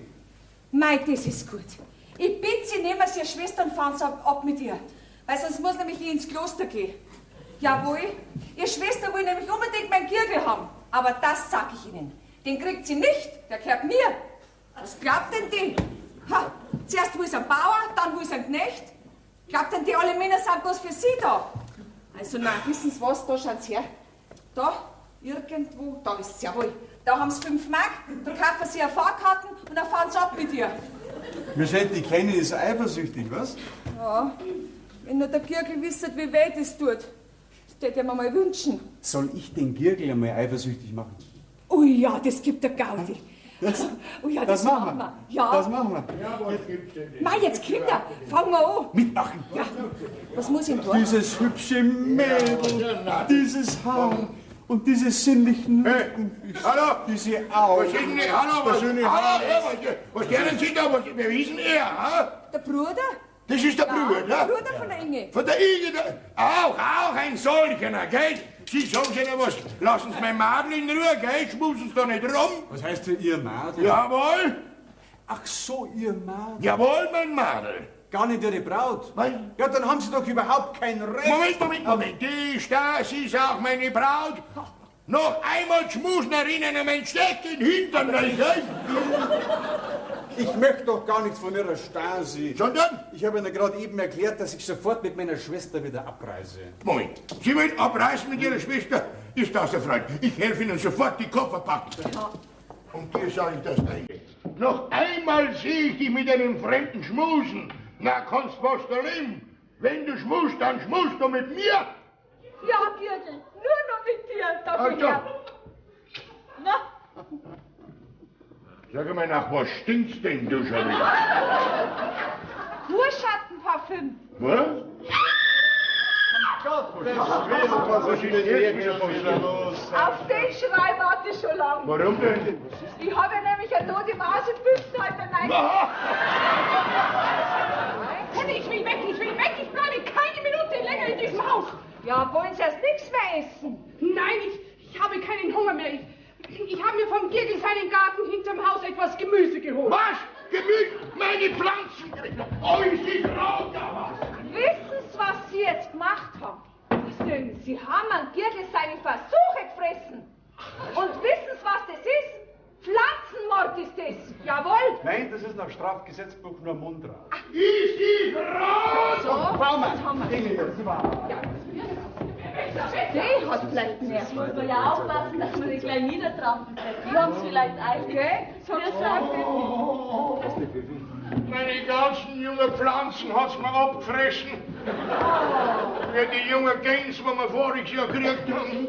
Mei, das ist gut. Ich bitte Sie, nehmen Sie Ihre Schwester und fahren Sie ab mit ihr. Weil sonst muss nämlich ich ins Kloster gehen. Jawohl, Ihre Schwester will nämlich unbedingt meinen Girgel haben. Aber das sag ich Ihnen. Den kriegt sie nicht, der gehört mir. Was glaubt denn die? Ha, zuerst will sie einen Bauer, dann will sie einen Knecht. Glaubt denn die alle Männer sind bloß für Sie da? Also nein, wissen Sie was, da schauen Sie her. Da, irgendwo, da ist es jawohl. Da haben Sie 5 Mark, da kaufen Sie eine Fahrkarten und dann fahren Sie ab mit ihr. Mir scheint, die Kleine ist eifersüchtig, was? Ja, Wenn nur der Girgel wüsste, wie weh das tut. Das täte ich mir mal wünschen. Soll ich den Girgel einmal eifersüchtig machen? Ui, ja, das gibt der Gaudi. Oh ja, das machen wir. Ja. Das machen wir. Ja, was gibt's denn? Mei, jetzt Kinder, fangen wir an. Mitmachen. Ja. Was muss ich denn tun? Dieses hübsche Mädel, dieses Haar und diese sinnlichen Lippen, Hallo? diese Augen. Was ist denn? Hallo, was? Hallo, was lernen Sie da? Wer ist denn er? Ha? Der Bruder? Das ist der Der Bruder. Bruder von der Inge. Von der Inge, auch ein solcher, gell? Sie sagen Sie noch was, lassen Sie mein Madel in Ruhe, gell? Schmusen Sie da nicht rum. Was heißt denn Ihr Madel? Jawohl, Ach so, Ihr Madel. jawohl, mein Madel. Gar nicht Ihre Braut. Nein. Ja, dann haben Sie doch überhaupt kein Recht. Moment. Die Stasi ist auch meine Braut. Noch einmal schmusen erinnern an mein Steck in den Hintern, gell? Ich möchte doch gar nichts von Ihrer Stasi. Sondern? Ich habe Ihnen gerade eben erklärt, dass ich sofort mit meiner Schwester wieder abreise. Moment, Sie wollen abreißen mit Ihrer Schwester? Ist das ein Freund? Ich helfe Ihnen sofort die Koffer packen. Und dir sage ich das eine. Noch einmal sehe ich dich mit einem Fremden schmusen. Na, kannst was da leben. Wenn du schmust, dann schmust du mit mir. Ja, Girgel, nur noch mit dir. Also, Na, sag mal nach, was stinkst denn du schon wieder? Urschattenparfüm. Was? Was ist jetzt wieder los? Auf den Schrei warte ich schon lange. Warum denn? Ich habe nämlich eine tote Maus im Büchsen heute Nacht. Ich will weg, ich bleibe keine Minute länger in diesem Haus. Ja, wollen Sie erst nichts mehr essen? Nein, ich habe keinen Hunger mehr. Ich habe mir vom Girgel seinen Garten hinterm Haus etwas Gemüse geholt. Was? Gemüse? Meine Pflanzen? Oh, ist die Frau da was? Wissen Sie, was Sie jetzt gemacht haben? Was denn? Sie haben an Girgel seine Versuche gefressen. Und wissen Sie, was das ist? Pflanzenmord ist das. Jawohl. Nein, das ist nach Strafgesetzbuch nur Mundraub. Ist die Frau? So, Baumann, was haben wir? Die hat vielleicht mehr. Muss man ja aufpassen, dass man nicht gleich niedertrampelt. Die haben es vielleicht eilig. Okay, so Meine ganzen jungen Pflanzen hat's mir abgefressen. Wie die jungen Gänse, die wir voriges Jahr gekriegt haben.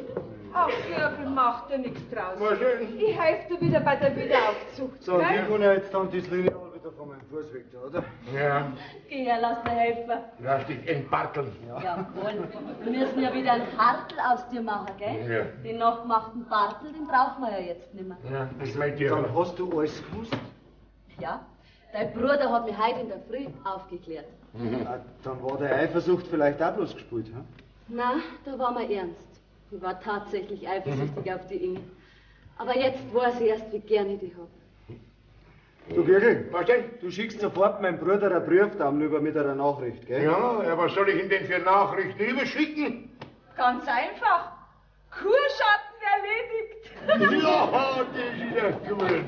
Ach, Girgel, macht dir nichts draus. Was denn? Ich helfe dir wieder bei der Wiederaufzucht. So, gell? wir können ja jetzt dann das Lineal wieder von meinem Fuß weg, oder? Ja, Geh her, lass dir helfen. lass dich entbarteln. Jawohl. Wir müssen ja wieder einen Hartl aus dir machen, gell? Ja. Den nachgemachten Bartel, den brauchen wir ja jetzt nicht mehr. Ja, das meint ihr. Dann hast du alles gewusst. Ja? Dein Bruder hat mich heute in der Früh aufgeklärt. Ah, dann war der Eifersucht vielleicht auch bloß gespielt, ha? Na, da war mir ernst. Ich war tatsächlich eifersüchtig auf die Inge. Aber jetzt weiß ich erst, wie gern ich die hab. Du Girgel, Was denn? du schickst sofort meinem Bruder einen Briefdamm über mit einer Nachricht, gell? Ja, was soll ich ihm denn für Nachrichten überschicken? Ganz einfach. Kurschatten erledigt. Ja, das ist ja gut.